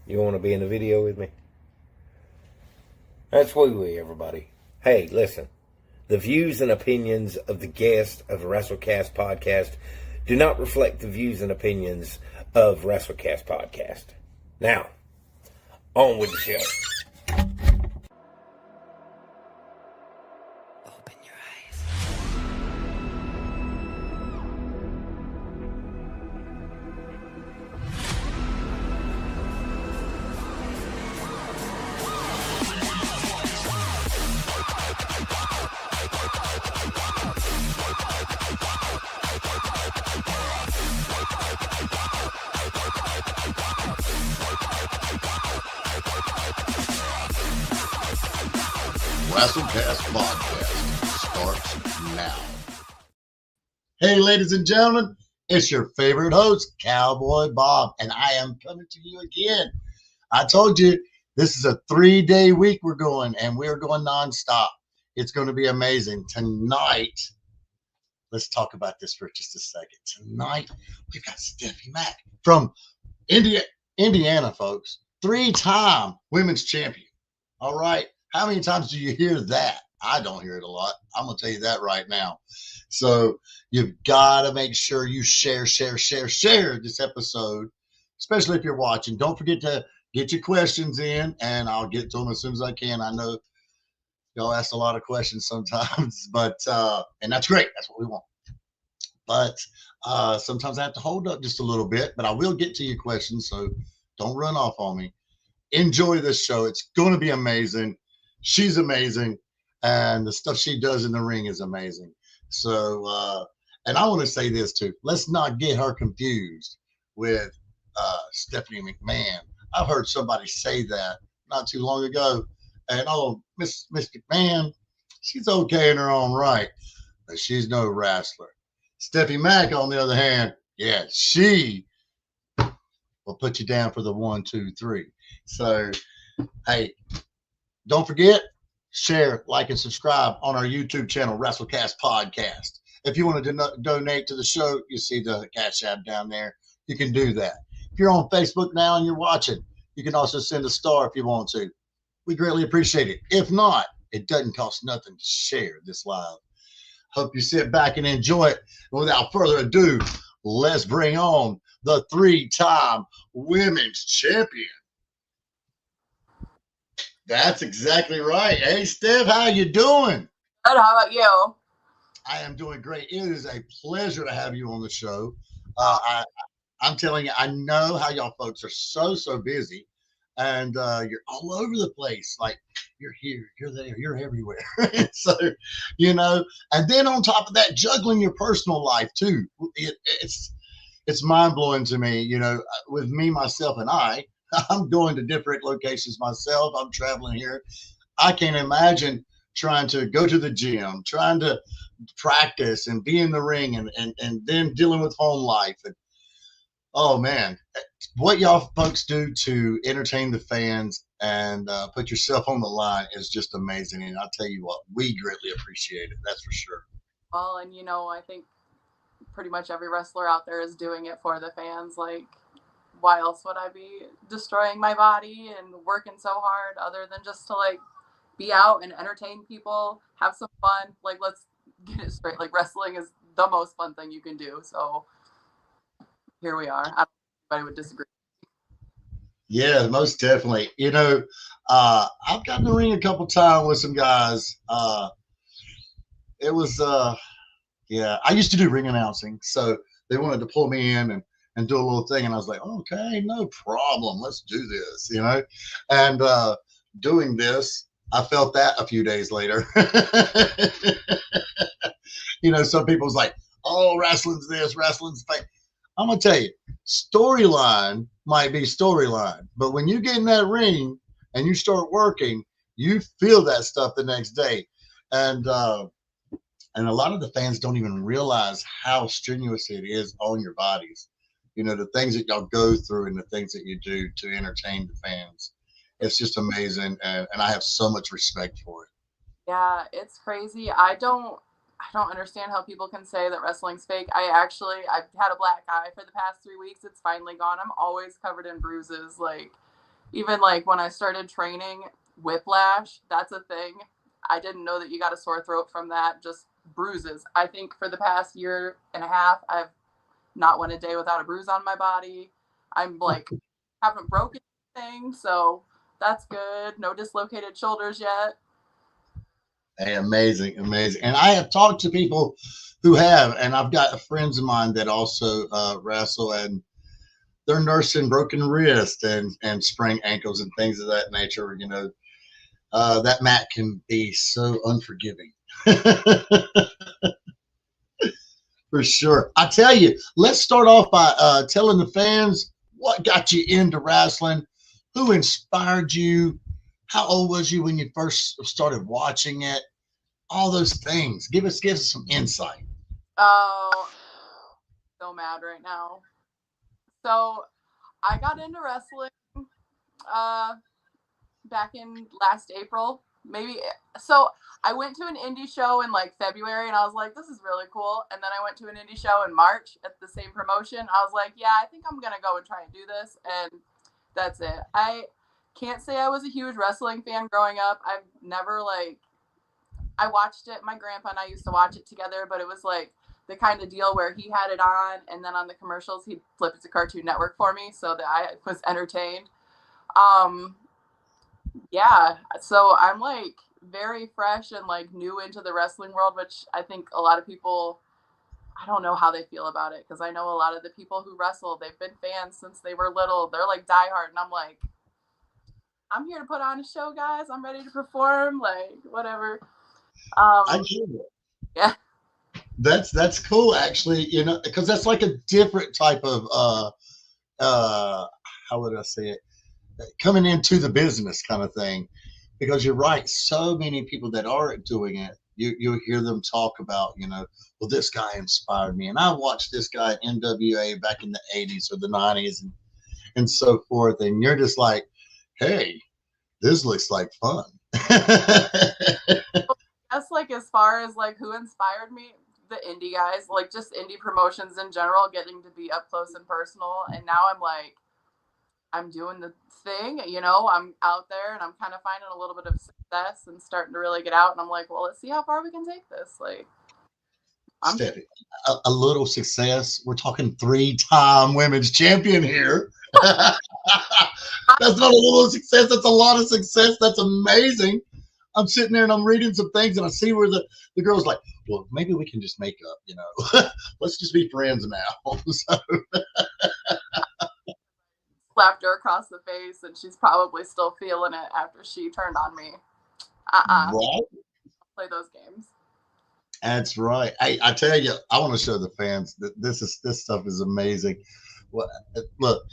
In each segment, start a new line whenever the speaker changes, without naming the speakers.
You want to be in the video with me? That's woo-wee, everybody. Hey, listen. The views and opinions of the guest of the WrestleCast podcast do not reflect the views and opinions of WrestleCast podcast. Now, on with the show.
Open your eyes.
WrestleCast podcast starts now. Hey, ladies and gentlemen, it's your favorite host, Cowboy Bob, and I am coming to you again. I told you this is a 3-day week we're going, and we're going nonstop. It's going to be amazing. Tonight, let's talk about this for just a second. Tonight, we've got Stephie Mack from Indiana, folks. 3-time women's champion. All right. How many times do you hear that? I don't hear it a lot. I'm going to tell you that right now. So you've got to make sure you share this episode, especially if you're watching. Don't forget to get your questions in, and I'll get to them as soon as I can. I know y'all ask a lot of questions sometimes, but and that's great. That's what we want. But sometimes I have to hold up just a little bit, but I will get to your questions, so don't run off on me. Enjoy this show. It's going to be amazing. She's amazing, and the stuff she does in the ring is amazing. So, and I want to say this too. Let's not get her confused with Stephanie McMahon. I've heard somebody say that not too long ago, and Miss McMahon, she's okay in her own right, but she's no wrestler. Stephie Mack, on the other hand, yeah, she will put you down for the 1, 2, 3. So, hey. Don't forget, share, like, and subscribe on our YouTube channel, WrestleCast Podcast. If you want to donate to the show, you see the Cash App down there. You can do that. If you're on Facebook now and you're watching, you can also send a star if you want to. We greatly appreciate it. If not, it doesn't cost nothing to share this live. Hope you sit back and enjoy it. Without further ado, let's bring on the 3-time women's champion. That's exactly right. Hey, Steph, how you doing?
Good. How about you?
I am doing great. It is a pleasure to have you on the show. I'm telling you, I know how y'all folks are so busy, and you're all over the place. Like, you're here, you're there, you're everywhere. So, and then on top of that, juggling your personal life too. It's mind-blowing to me, with me, myself, and I'm going to different locations myself. I'm traveling here. I can't imagine trying to go to the gym, trying to practice and be in the ring and then dealing with home life. And oh man, what y'all folks do to entertain the fans and put yourself on the line is just amazing. And I'll tell you what, we greatly appreciate it. That's for sure.
Well, and I think pretty much every wrestler out there is doing it for the fans. Like, why else would I be destroying my body and working so hard other than just to be out and entertain people, have some fun? Like, let's get it straight. Like, wrestling is the most fun thing you can do. So here we are. I don't think anybody would disagree.
Yeah, most definitely. I've gotten in the ring a couple times with some guys. It was, I used to do ring announcing, so they wanted to pull me in and do a little thing. And I was like, okay, no problem. Let's do this, And doing this, I felt that a few days later. Some people's like, oh, wrestling's this, wrestling's fake. I'm going to tell you, storyline might be storyline. But when you get in that ring and you start working, you feel that stuff the next day. And a lot of the fans don't even realize how strenuous it is on your bodies. The things that y'all go through and the things that you do to entertain the fans. It's just amazing. And I have so much respect for it.
Yeah, it's crazy. I don't understand how people can say that wrestling's fake. I've had a black eye for the past 3 weeks. It's finally gone. I'm always covered in bruises. Like, even like when I started training, whiplash, that's a thing. I didn't know that you got a sore throat from that, just bruises. I think for the past year and a half, I've not went a day without a bruise on my body. I'm like, haven't broken anything, so that's good. No dislocated shoulders yet.
Hey, amazing, amazing. And I have talked to people who have, and I've got friends of mine that also wrestle, and they're nursing broken wrist and sprained ankles and things of that nature. You know, that mat can be so unforgiving. For sure. I tell you, let's start off by telling the fans what got you into wrestling, who inspired you, how old was you when you first started watching it, all those things. Give us some insight.
Oh, so mad right now. So I got into wrestling uh, back in last April, maybe. So I went to an indie show in like February, and I was like, this is really cool. And then I went to an indie show in March at the same promotion. I was like, yeah, I think I'm gonna go and try and do this, and that's it. I can't say I was a huge wrestling fan growing up. I've never like I watched it. My grandpa and I used to watch it together, but it was like the kind of deal where he had it on, and then on the commercials he'd flip it to Cartoon Network for me, so that I was entertained. Um, yeah, so I'm like very fresh and like new into the wrestling world, which I think a lot of people, I don't know how they feel about it, because I know a lot of the people who wrestle, they've been fans since they were little. They're like diehard, and I'm like, I'm here to put on a show, guys. I'm ready to perform, like whatever.
I
Um,
get it.
yeah.
That's cool, actually. You know, because that's like a different type of how would I say it? Coming into the business kind of thing. Because you're right, so many people that are doing it, you hear them talk about, you know, well, this guy inspired me, and I watched this guy at NWA back in the '80s or the '90s, and so forth, and you're just like, hey, this looks like fun.
That's like as far as like who inspired me, the indie guys, like just indie promotions in general, getting to be up close and personal. And now I'm like, I'm doing the thing, I'm out there and I'm kind of finding a little bit of success and starting to really get out. And I'm like, well, let's see how far we can take this. Like, I'm
Stephie, a little success. We're talking 3-time women's champion here. That's not a little success. That's a lot of success. That's amazing. I'm sitting there and I'm reading some things and I see where the girl's like, well, maybe we can just make up, you know. Let's just be friends now. So,
slapped her across the face and she's probably still feeling it after she turned on me.
right.
Play those games.
That's right. I tell you, I want to show the fans that this stuff is amazing. Well, look,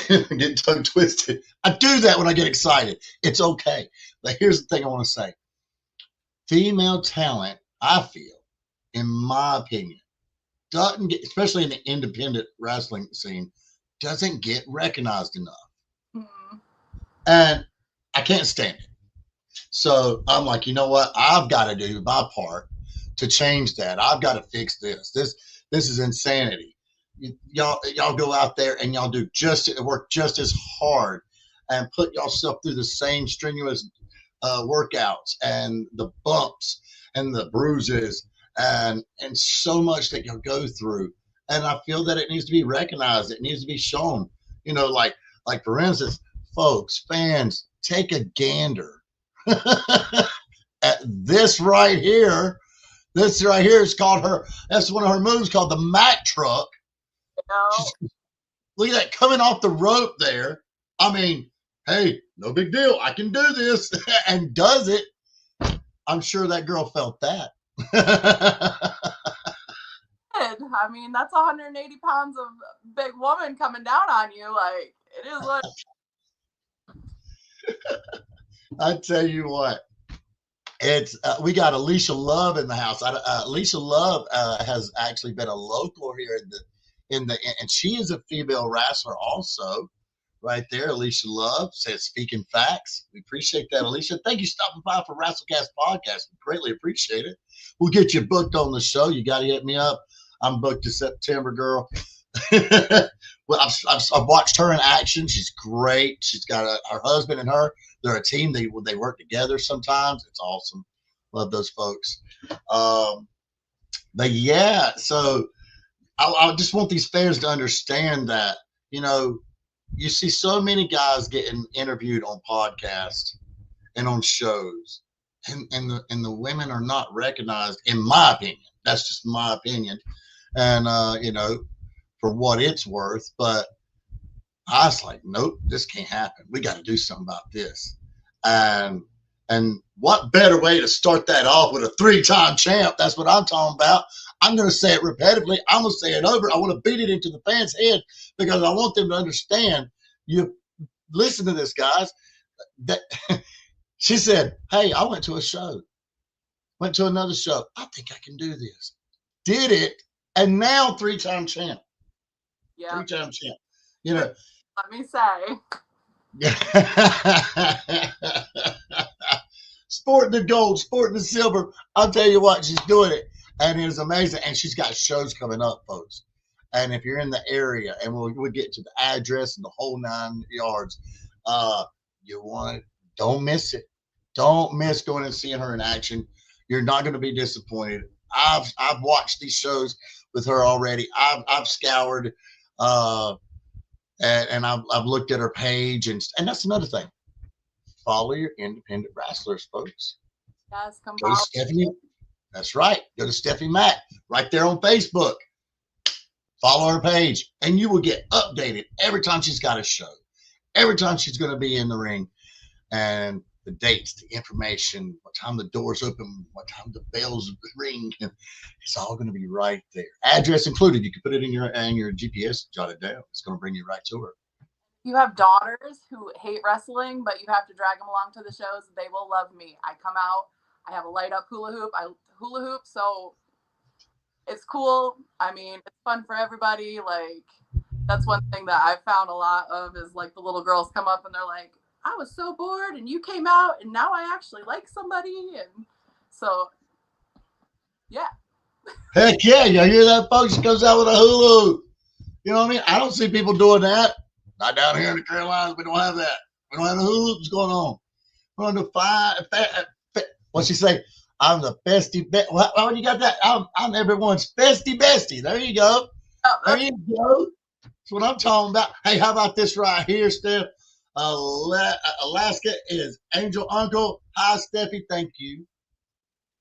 get tongue twisted. I do that when I get excited. It's okay. But here's the thing I want to say. Female talent, I feel, in my opinion, doesn't get, especially in the independent wrestling scene, doesn't get recognized enough.
Mm-hmm.
And I can't stand it. So I'm like, you know what? I've got to do my part to change that. I've got to fix this. This is insanity. Y'all go out there and y'all do work just as hard and put yourself through the same strenuous workouts and the bumps and the bruises and so much that you'll go through. And I feel that it needs to be recognized. It needs to be shown. You know, like for instance, folks, fans, take a gander at this right here. This right here is called her. That's one of her moves called the Mack truck. Look at that coming off the rope there. I mean, hey, no big deal. I can do this, and does it. I'm sure that girl felt that.
I mean, that's 180 pounds of big woman coming down on you. Like, it is what.
I tell you what, it's we got Alicia Love in the house. Alicia Love has actually been a local here and she is a female wrestler also. Right there, Alicia Love says, speaking facts. We appreciate that, Alicia. Thank you for stopping by for WrestleCast Podcast. We greatly appreciate it. We'll get you booked on the show. You got to hit me up. I'm booked to September, girl. well, I've watched her in action. She's great. She's got her husband and her. They're a team. They work together sometimes. It's awesome. Love those folks. But yeah, so I just want these fans to understand that, you know, you see so many guys getting interviewed on podcasts and on shows, and the women are not recognized, in my opinion. That's just my opinion, and you know, for what it's worth. But I was like, nope, this can't happen. We got to do something about this. And what better way to start that off with a 3-time champ? That's what I'm talking about. I'm going to say it repetitively. I'm going to say it over. I want to beat it into the fans' head because I want them to understand. You listen to this, guys. That she said, "Hey, I went to a show, went to another show. I think I can do this." Did it, and now 3-time champ.
Yeah.
3-time champ. You know.
Let me say.
Sporting the gold, sporting the silver. I'll tell you what, she's doing it, and it's amazing. And she's got shows coming up, folks. And if you're in the area, and we'll get to the address and the whole 9 yards, you want it. Don't miss it. Don't miss going and seeing her in action. You're not going to be disappointed. I've watched these shows with her already. I've scoured, and I've looked at her page, and that's another thing. Follow your independent wrestlers, folks.
Yes, come
Go to Stephanie. That's right. Go to Stephie Mack right there on Facebook. Follow her page, and you will get updated every time she's got a show, every time she's going to be in the ring, and the dates, the information, what time the doors open, what time the bells ring. It's all going to be right there. Address included. You can put it in your GPS, jot it down. It's going to bring you right to her.
You have daughters who hate wrestling, but you have to drag them along to the shows. They will love me. I come out. I have a light up hula hoop. I hula hoop, so it's cool. I mean, it's fun for everybody. Like, that's one thing that I've found a lot of is like the little girls come up and they're like, I was so bored and you came out and now I actually like somebody. And so, yeah.
Heck yeah. You hear that, folks? She comes out with a hula hoop. You know what I mean? I don't see people doing that. Not down here in the Carolinas. We don't have that. We don't have the hula hoops going on. We're on the what's she say? I'm the bestie. Why you got that? I'm everyone's bestie bestie. There you go. There you go. That's what I'm talking about. Hey, how about this right here, Steph? Alaska is Angel Uncle. Hi, Stephie. Thank you.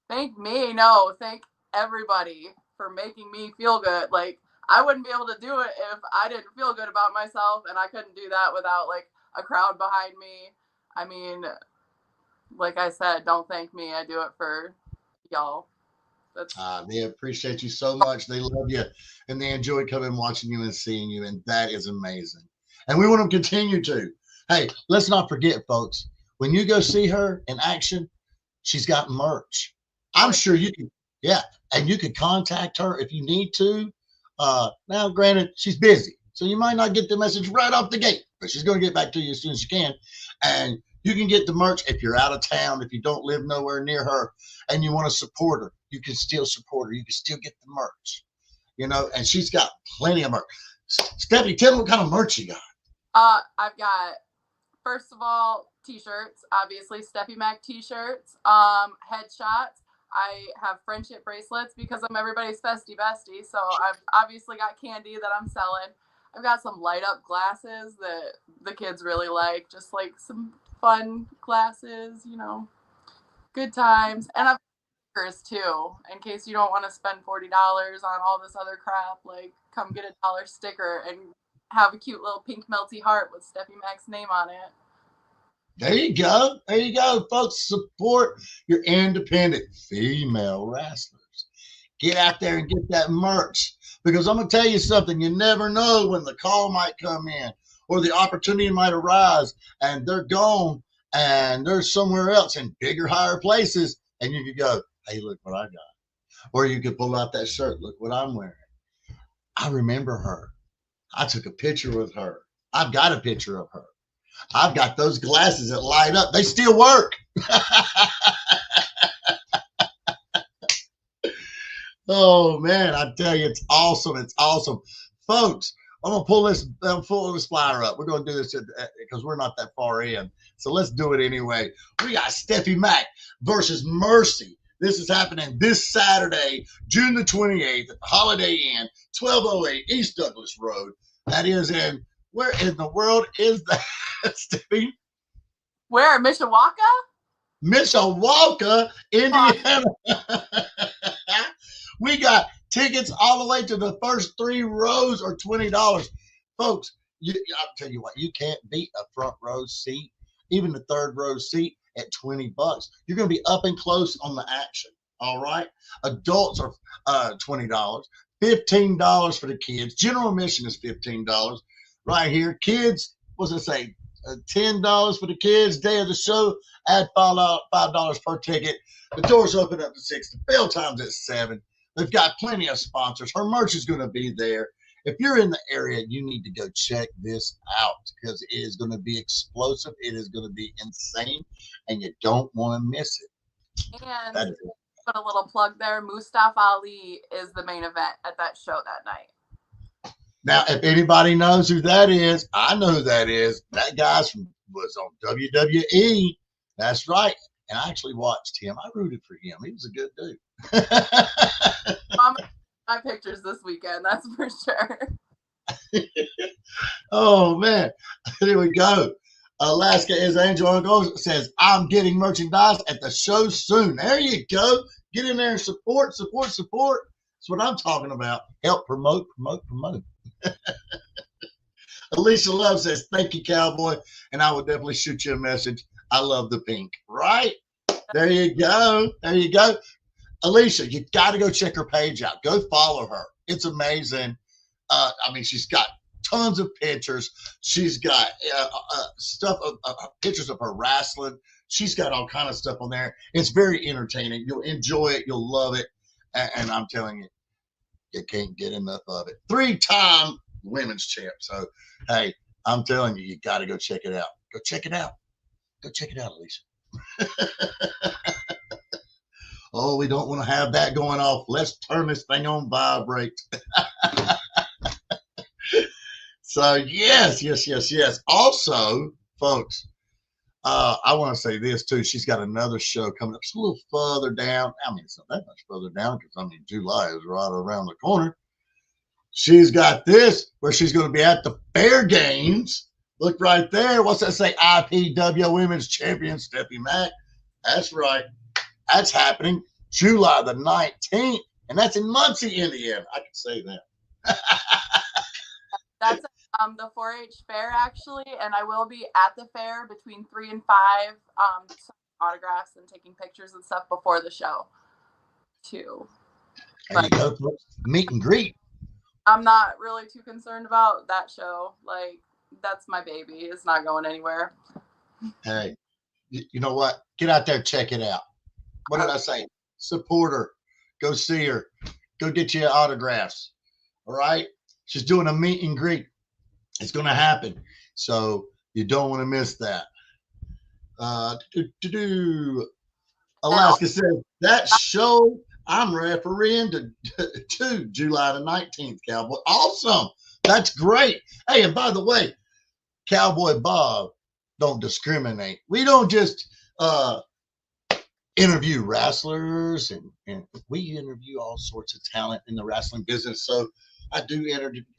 Thank me. No, thank everybody for making me feel good. Like, I wouldn't be able to do it if I didn't feel good about myself, and I couldn't do that without like a crowd behind me. I mean, like I said, don't thank me. I do it for y'all.
They appreciate you so much. They love you, and they enjoy coming watching you and seeing you, and that is amazing. And we want to continue to. Hey, let's not forget, folks, when you go see her in action, she's got merch. I'm sure you can, yeah, and you can contact her if you need to. Now, granted, she's busy, so you might not get the message right off the gate, but she's going to get back to you as soon as she can. And you can get the merch if you're out of town, if you don't live nowhere near her, and you want to support her. You can still support her. You can still get the merch, you know, and she's got plenty of merch. Stephanie, tell me what kind of merch you got.
I've got, first of all, t-shirts, obviously Stephie Mack t-shirts, headshots. I have friendship bracelets because I'm everybody's festy bestie. So I've obviously got candy that I'm selling. I've got some light up glasses that the kids really like, just like some fun glasses, you know, good times. And I've got stickers too, in case you don't want to spend $40 on all this other crap. Like, come get a $1 sticker and have a cute little pink melty heart with Stephie Mack's name on it.
There you go. There you go, folks. Support your independent female wrestlers. Get out there and get that merch. Because I'm going to tell you something. You never know when the call might come in or the opportunity might arise and they're gone and they're somewhere else in bigger, higher places. And you could go, hey, look what I got. Or you could pull out that shirt. Look what I'm wearing. I remember her. I took a picture with her. I've got a picture of her. I've got those glasses that light up. They still work. Oh, man, I tell you, it's awesome. It's awesome. Folks, I'm gonna pull this flyer up. We're gonna do this because we're not that far in. So let's do it anyway. We got Stephie Mac versus Mercy. This is happening this Saturday, June the 28th at the Holiday Inn, 1208 East Douglas Road. That is in, where in the world is that, Stephie?
Where? Mishawaka?
Mishawaka, Indiana. We got tickets all the way to the first 3 rows or $20. Folks, I'll tell you what, you can't beat a front row seat, even the 3rd row seat at $20. You're going to be up and close on the action. All right. Adults are $20, $15 for the kids. General admission is $15 right here. Kids, what's it say? $10 for the kids. Day of the show, add $5 per ticket. The doors open up to 6. The bell time's at 7. They've got plenty of sponsors. Her merch is going to be there. If you're in the area, you need to go check this out because it is going to be explosive. It is going to be insane, and you don't want to miss it.
And put a little plug there. Mustafa Ali is the main event at that show that night.
Now, if anybody knows who that is, I know who that is. That guy's was on WWE. That's right. And I actually watched him. I rooted for him. He was a good dude.
My pictures this weekend, that's for sure.
Oh, man. Here we go. Alaska is Angel Uncle says, I'm getting merchandise at the show soon. There you go. Get in there and support. That's what I'm talking about. Help promote. Alicia Love says, thank you, Cowboy. And I will definitely shoot you a message. I love the pink. Right? There you go. Alicia, you got to go check her page out. Go follow her. It's amazing. She's got tons of pictures. She's got pictures of her wrestling. She's got all kind of stuff on there. It's very entertaining. You'll enjoy it. You'll love it. And I'm telling you, you can't get enough of it. 3-time women's champ. So, hey, I'm telling you, you got to go check it out. Go check it out, Alicia. Oh, we don't want to have that going off. Let's turn this thing on vibrate. So, yes. Also, folks, I want to say this, too. She's got another show coming up. It's a little further down. It's not that much further down because, July is right around the corner. She's got this where she's going to be at the Fair Games. Look right there. What's that say? IPW Women's Champion Stephie Mac. That's right. That's happening July the 19th, and that's in Muncie, Indiana. I can say that.
That's the 4-H fair, actually, and I will be at the fair between 3 and 5, autographs and taking pictures and stuff before the show, too.
There you go, folks. Meet and greet.
I'm not really too concerned about that show. Like, that's my baby. It's not going anywhere.
Hey, you know what? Get out there, check it out. What did I say? Support her. Go see her. Go get you autographs. All right? She's doing a meet and greet. It's going to happen. So you don't want to miss that. Alaska says, that show I'm refereeing to July the 19th, Cowboy. Awesome. That's great. Hey, and by the way, Cowboy Bob don't discriminate. We don't just interview wrestlers, and we interview all sorts of talent in the wrestling business. So I do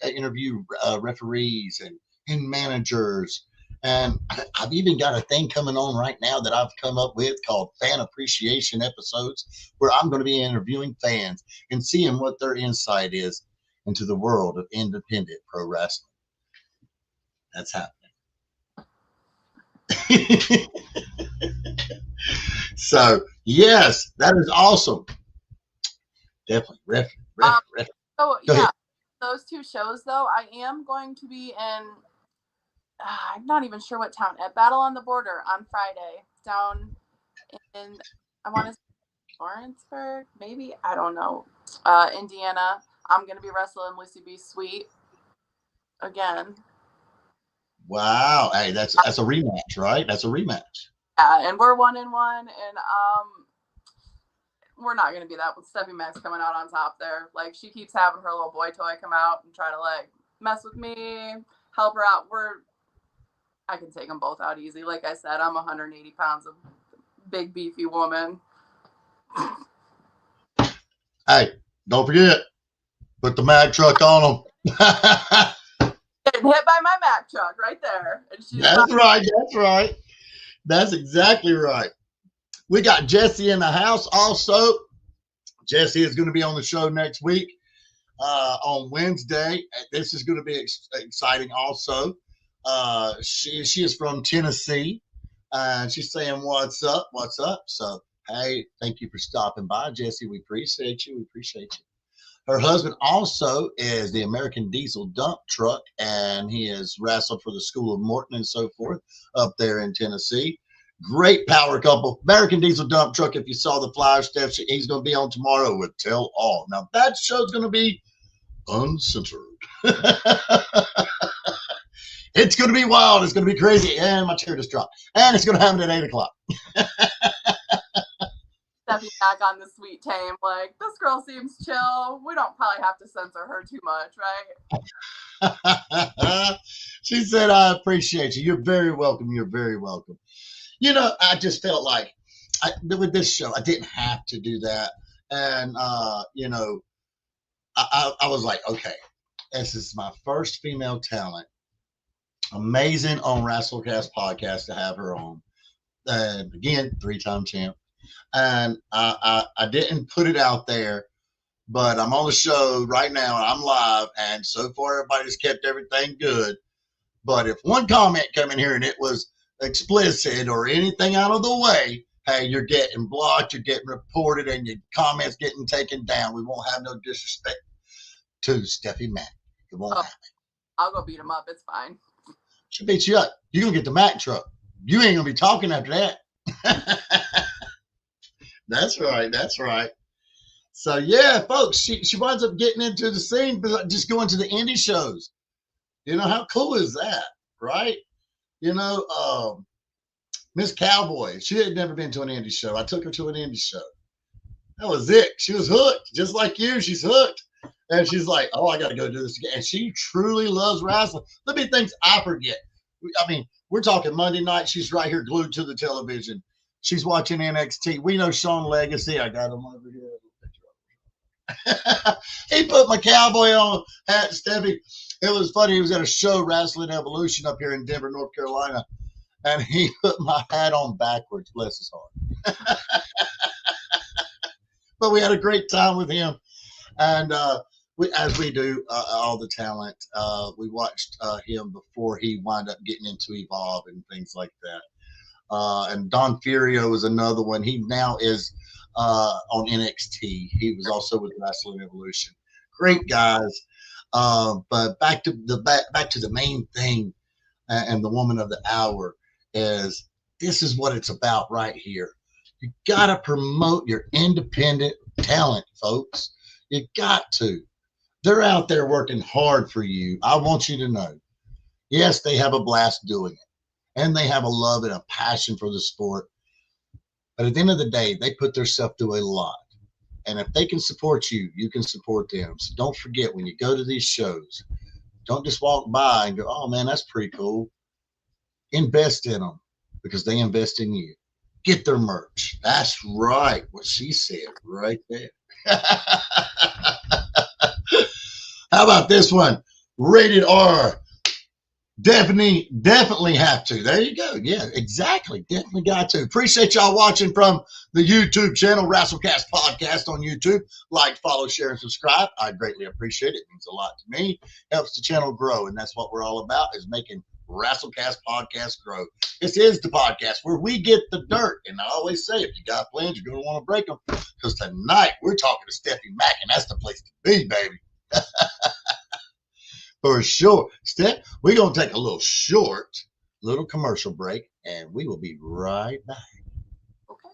interview referees and managers. And I've even got a thing coming on right now that I've come up with called Fan Appreciation Episodes, where I'm going to be interviewing fans and seeing what their insight is into the world of independent pro wrestling. That's happening. So, yes, that is awesome. Definitely.
So,
Go ahead.
those 2 shows, though, I am going to be in, I'm not even sure what town, at Battle on the Border on Friday, down in, I want to say Lawrenceburg, maybe? I don't know. Indiana. I'm going to be wrestling Lucy B. Sweet again.
Wow. Hey, that's a rematch, right? That's a rematch.
Yeah, and we're 1-1, and we're not gonna be that with Stephie Max coming out on top there. Like, she keeps having her little boy toy come out and try to like mess with me, help her out. I can take them both out easy. Like I said, I'm 180 pounds of big beefy woman.
Hey, don't forget, put the Mack truck on them.
Getting hit by my Mack truck right there. And
That's right. That's right. That's exactly right. We got Jesse in the house also. Jesse is going to be on the show next week on Wednesday. This is going to be exciting also. She is from Tennessee. And she's saying, what's up? What's up? So, hey, thank you for stopping by, Jesse. We appreciate you. We appreciate you. Her husband also is the American Diesel dump truck, and he has wrestled for the School of Morton and so forth up there in Tennessee. Great power couple. American Diesel dump truck. If you saw the flyer, Steph, he's going to be on tomorrow with Tell All. Now, that show's going to be uncensored. It's going to be wild. It's going to be crazy. And my chair just dropped. And it's going to happen at 8 o'clock.
Stephie back on the sweet tame. Like, this girl seems chill. We don't probably have to censor her too much,
right? She said, I appreciate you. You're very welcome. You're very welcome. You know, I just felt like with this show, I didn't have to do that. And, you know, I was like, okay, this is my first female talent. Amazing on WrestleCast podcast to have her on. Again, 3-time champ. And I didn't put it out there, but I'm on the show right now. And I'm live. And so far, everybody's kept everything good. But if one comment came in here and it was explicit or anything out of the way, hey, you're getting blocked, you're getting reported, and your comments getting taken down. We won't have no disrespect to Stephie Mack. It won't happen.
I'll go beat him up. It's fine.
She'll beat you up. You're going to get the Mack truck. You ain't going to be talking after that. That's right. That's right. So, yeah, folks, she winds up getting into the scene, but just going to the indie shows. You know, how cool is that, right? You know, Miss Cowboy, she had never been to an indie show. I took her to an indie show. That was it. She was hooked, just like you. She's hooked. And she's like, oh, I got to go do this again. And she truly loves wrestling. There'll be things I forget. I mean, we're talking Monday night. She's right here glued to the television. She's watching NXT. We know Sean Legacy. I got him over here. He put my cowboy on hat, Stephie. It was funny. He was at a show, Wrestling Evolution, up here in Denver, North Carolina. And he put my hat on backwards. Bless his heart. But we had a great time with him. And as we do all the talent, we watched him before he wound up getting into Evolve and things like that. And Don Furio is another one. He now is on NXT. He was also with Wrestling Evolution. Great guys. But back to the main thing, and the woman of the hour is this is what it's about right here. You got to promote your independent talent, folks. You got to. They're out there working hard for you. I want you to know. Yes, they have a blast doing it. And they have a love and a passion for the sport. But at the end of the day, they put themselves through a lot. And if they can support you, you can support them. So don't forget, when you go to these shows, don't just walk by and go, oh, man, that's pretty cool. Invest in them because they invest in you. Get their merch. That's right. What she said right there. How about this one? Rated R. Definitely have to. There you go. Yeah, exactly. Definitely got to. Appreciate y'all watching from the YouTube channel, WrestleCast Podcast on YouTube. Like, follow, share, and subscribe. I greatly appreciate it. It means a lot to me. Helps the channel grow, and that's what we're all about, is making WrestleCast Podcast grow. This is the podcast where we get the dirt. And I always say, if you got plans, you're going to want to break them. Because tonight, we're talking to Stephie Mack, and that's the place to be, baby. For sure. Steph, we're going to take a little commercial break, and we will be right back.
Okay.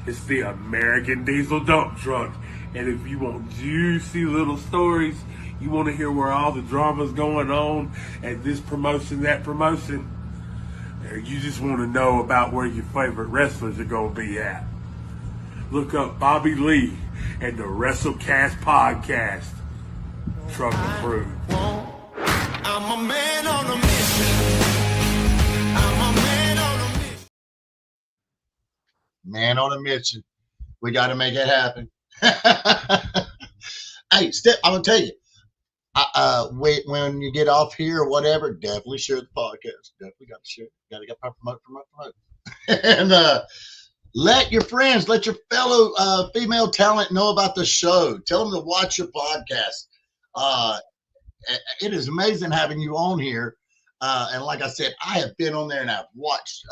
It's the American Diesel dump truck. And if you want juicy little stories, you want to hear where all the drama's going on at this promotion, that promotion, or you just want to know about where your favorite wrestlers are going to be at, look up Bobby Lee and the WrestleCast Podcast. Truck approved.
I'm a man on a mission. I'm a man on a mission.
Man on a mission. We got to make it happen. Hey, Steph, I'm going to tell you, when you get off here or whatever, definitely share the podcast. Definitely got to share. Got to promote. And let your friends, let your fellow female talent know about the show. Tell them to watch your podcast. It is amazing having you on here. And like I said, I have been on there and I've watched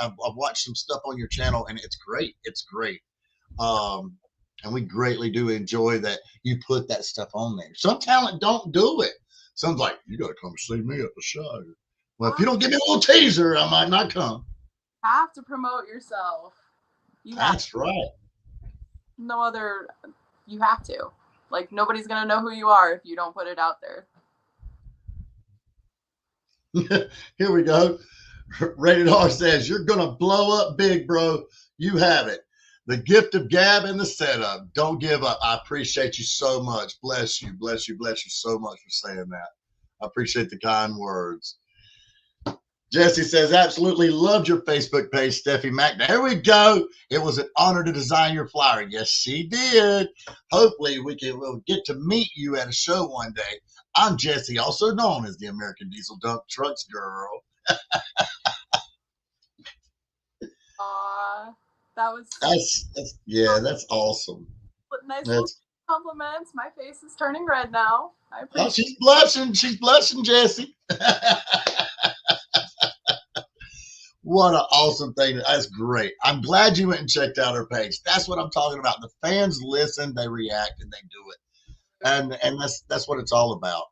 some stuff on your channel, and it's great. It's great. And we greatly do enjoy that you put that stuff on there. Some talent don't do it. Some's like, you got to come see me at the show. Well, if you don't give me a little teaser, I might not come.
You have to promote yourself.
That's right.
No other, you have to. Like, nobody's going to know who you are if you don't put it out there.
Here we go. Rated R says, you're going to blow up big, bro. You have it. The gift of gab and the setup. Don't give up. I appreciate you so much. Bless you. Bless you. Bless you so much for saying that. I appreciate the kind words. Jesse says, absolutely loved your Facebook page, Stephie Mac. There we go. It was an honor to design your flyer. Yes, she did. Hopefully we'll get to meet you at a show one day. I'm Jesse, also known as the American Diesel Dump Trucks Girl. That's awesome.
Nice little compliments. My face is turning red now. I appreciate
she's blushing. She's blushing, Jesse. What an awesome thing. That's great. I'm glad you went and checked out her page. That's what I'm talking about. The fans listen, they react, and they do it. And that's what it's all about.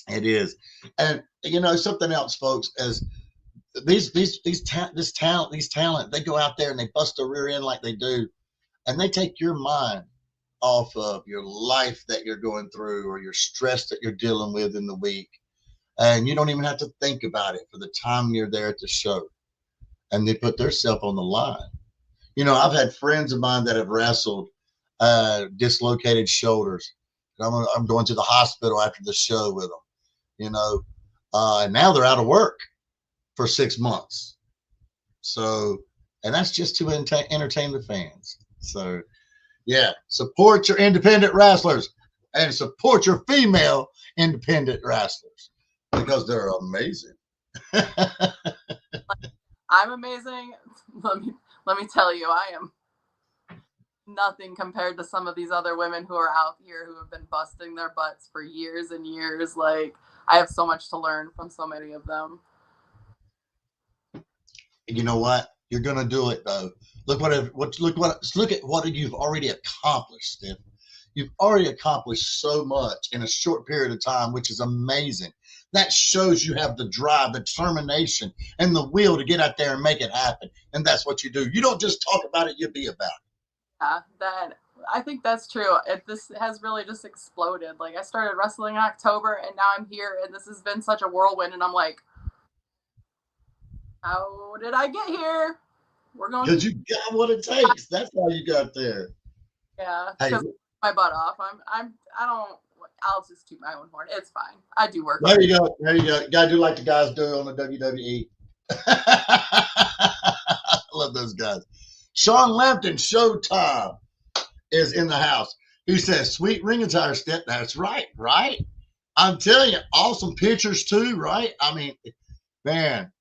It is. And you know, something else, folks, as these talent, they go out there and they bust their rear end like they do, and they take your mind off of your life that you're going through or your stress that you're dealing with in the week. And you don't even have to think about it for the time you're there at the show. And they put themselves on the line. You know, I've had friends of mine that have wrestled dislocated shoulders. I'm going to the hospital after the show with them, you know, and now they're out of work for 6 months. So, and that's just to entertain the fans. So, yeah, support your independent wrestlers and support your female independent wrestlers because they're amazing.
I'm amazing. Let me tell you, I am nothing compared to some of these other women who are out here who have been busting their butts for years and years. Like, I have so much to learn from so many of them.
You know what? You're gonna do it though. Look at what you've already accomplished, Steph. You've already accomplished so much in a short period of time, which is amazing. That shows you have the drive, the determination, and the will to get out there and make it happen. And that's what you do. You don't just talk about it, you be about it.
Yeah, I think that's true. This has really just exploded. Like, I started wrestling in October, and now I'm here, and this has been such a whirlwind. And I'm like, how did I get here? We're going.
Because you got what it takes. That's how you got there.
Yeah.
Hey,
my butt off. I'll just toot my own horn. It's fine. I do work.
There you go. You gotta do like the guys do on the WWE. I love those guys. Sean Lampton, Showtime, is in the house. He says, sweet ring attire, Steph. That's right. I'm telling you, awesome pictures too, right? I mean, man,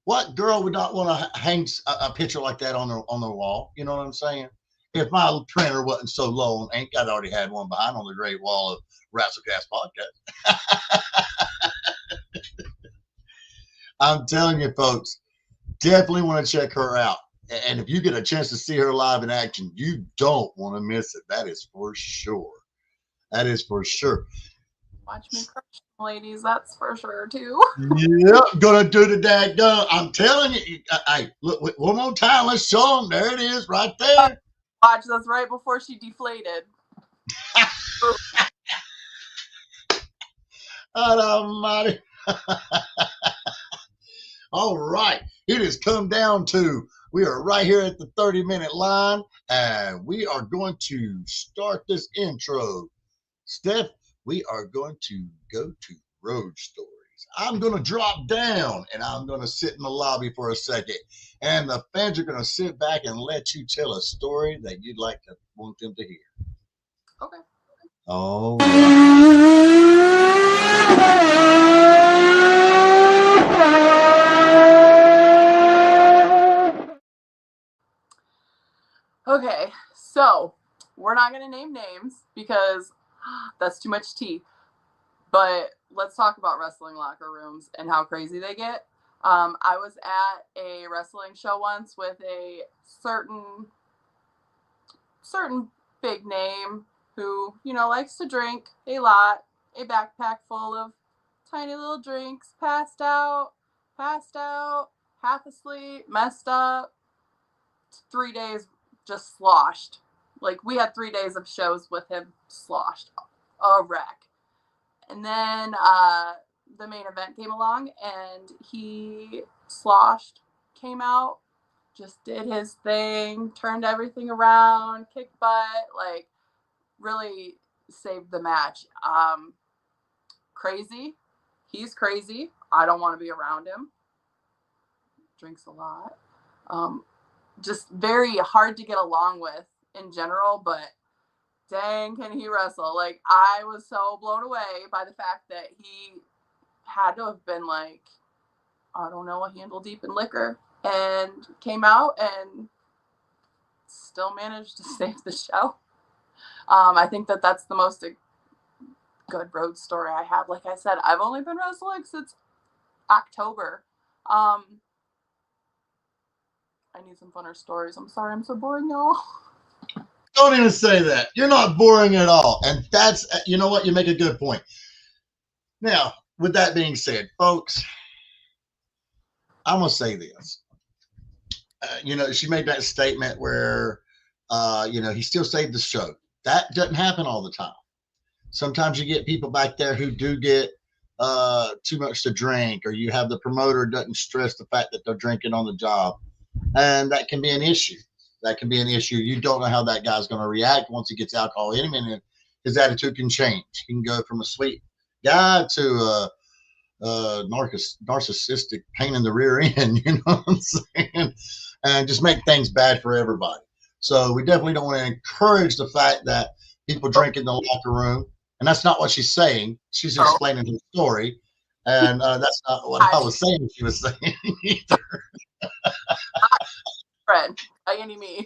what girl would not want to hang a picture like that on their wall? You know what I'm saying? If my printer wasn't so low, I'd already had one behind on the great wall of WrestleCast podcast. I'm telling you, folks, definitely want to check her out. And if you get a chance to see her live in action, you don't want to miss it. That is for sure.
Watch me crush, ladies. That's for sure, too.
Yep, gonna do the daggone. I'm telling you. Hey, look, one more time. Let's show them. There it is, right there.
Watch, that's right before she deflated.
Almighty. All right. It has come down to, we are right here at the 30-minute line, and we are going to start this intro. Steph, we are going to go to Road Story. I'm going to drop down and I'm going to sit in the lobby for a second. And the fans are going to sit back and let you tell a story that you'd like to want them to hear.
Okay.
All right.
Okay, so we're not going to name names because that's too much tea. But let's talk about wrestling locker rooms and how crazy they get. I was at a wrestling show once with a certain big name who, likes to drink a lot, a backpack full of tiny little drinks, passed out, half asleep, messed up, 3 days just sloshed. Like, we had 3 days of shows with him sloshed, a wreck. And then the main event came along and he sloshed, came out, just did his thing, turned everything around, kicked butt, like really saved the match. Crazy. He's crazy. I don't want to be around him. Drinks a lot. Just very hard to get along with in general, but dang, can he wrestle. Like, I was so blown away by the fact that he had to have been like, I don't know, a handle deep in liquor, and came out and still managed to save the show. I think that that's the most good road story I have. Like I said, I've only been wrestling since October. I need some funner stories. I'm sorry I'm so boring, y'all.
Don't even say that. You're not boring at all. And that's, you know what? You make a good point. Now, with that being said, folks, I'm going to say this. She made that statement where, he still saved the show. That doesn't happen all the time. Sometimes you get people back there who do get too much to drink, or you have the promoter doesn't stress the fact that they're drinking on the job. And that can be an issue. You don't know how that guy's going to react once he gets alcohol in him, and his attitude can change. He can go from a sweet guy to a narcissistic pain in the rear end, you know what I'm saying? And just make things bad for everybody. So we definitely don't want to encourage the fact that people drink in the locker room. And that's not what she's saying. She's explaining her story. And that's not what I was saying she was saying either.
Friend, by any means.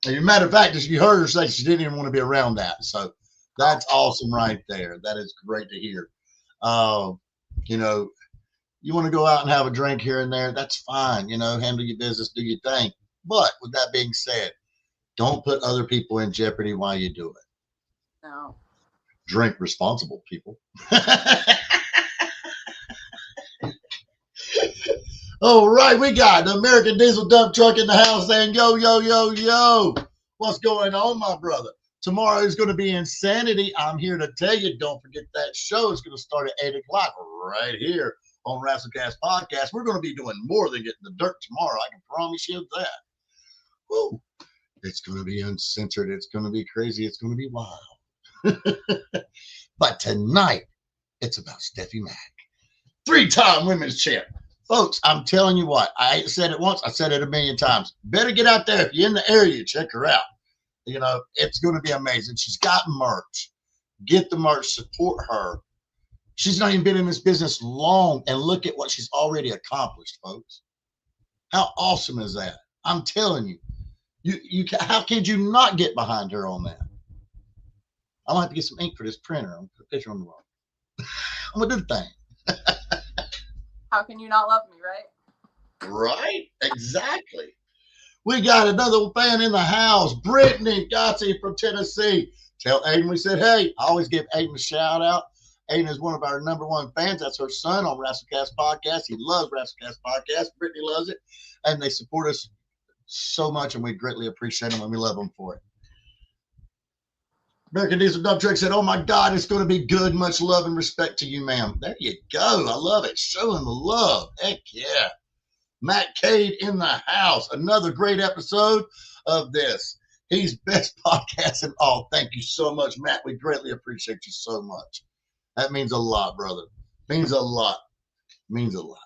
As a matter of fact, you heard her say she didn't even want to be around that. So that's awesome right there. That is great to hear. You want to go out and have a drink here and there, that's fine. Handle your business, do your thing. But with that being said, don't put other people in jeopardy while you do it.
No.
Drink responsible, people. All right, we got the American Diesel dump truck in the house saying, yo, yo, yo, yo. What's going on, my brother? Tomorrow is going to be Insanity. I'm here to tell you, don't forget that show. It's going to start at 8 o'clock right here on WrestleCast Podcast. We're going to be doing more than getting the dirt tomorrow. I can promise you that. Woo. It's going to be uncensored. It's going to be crazy. It's going to be wild. But tonight, it's about Stephie Mack, 3-time women's champ. Folks, I'm telling you what, I ain't said it once, I said it a million times. Better get out there. If you're in the area, check her out. It's going to be amazing. She's got merch. Get the merch, support her. She's not even been in this business long, and look at what she's already accomplished, folks. How awesome is that? I'm telling you. How can you not get behind her on that? I'm going to have to get some ink for this printer. I'm going to put a picture on the wall. I'm going to do the thing.
How can you not love me, right?
Right? Exactly. We got another fan in the house, Brittany Gotti from Tennessee. Tell Aiden we said, hey. I always give Aiden a shout out. Aiden is one of our #1 fans. That's her son on WrestleCast Podcast. He loves WrestleCast Podcast. Brittany loves it. And they support us so much, and we greatly appreciate them, and we love them for it. American Diesel Dump Truck said, oh, my God, it's going to be good. Much love and respect to you, ma'am. There you go. I love it. Showing the love. Heck yeah. Matt Cade in the house. Another great episode of this. He's best podcast in all. Thank you so much, Matt. We greatly appreciate you so much. That means a lot, brother. Means a lot. Means a lot.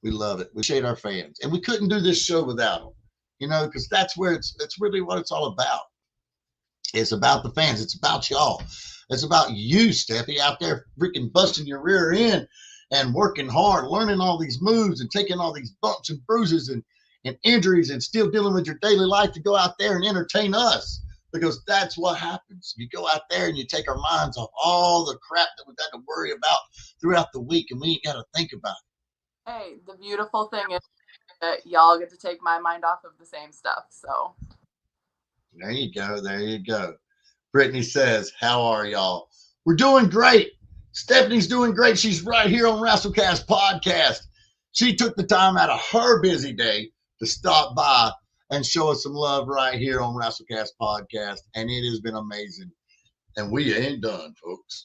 We love it. We appreciate our fans. And we couldn't do this show without them, you know, because that's really what it's all about. It's about the fans. It's about y'all. It's about you, Stephie, out there freaking busting your rear end and working hard, learning all these moves and taking all these bumps and bruises and injuries and still dealing with your daily life to go out there and entertain us. Because that's what happens. You go out there and you take our minds off all the crap that we've got to worry about throughout the week, and we ain't got to think about it.
Hey, the beautiful thing is that y'all get to take my mind off of the same stuff. So
There you go. There you go. Brittany says, how are y'all? We're doing great. Stephanie's doing great. She's right here on WrestleCast Podcast. She took the time out of her busy day to stop by and show us some love right here on WrestleCast Podcast, and it has been amazing. And we ain't done, folks.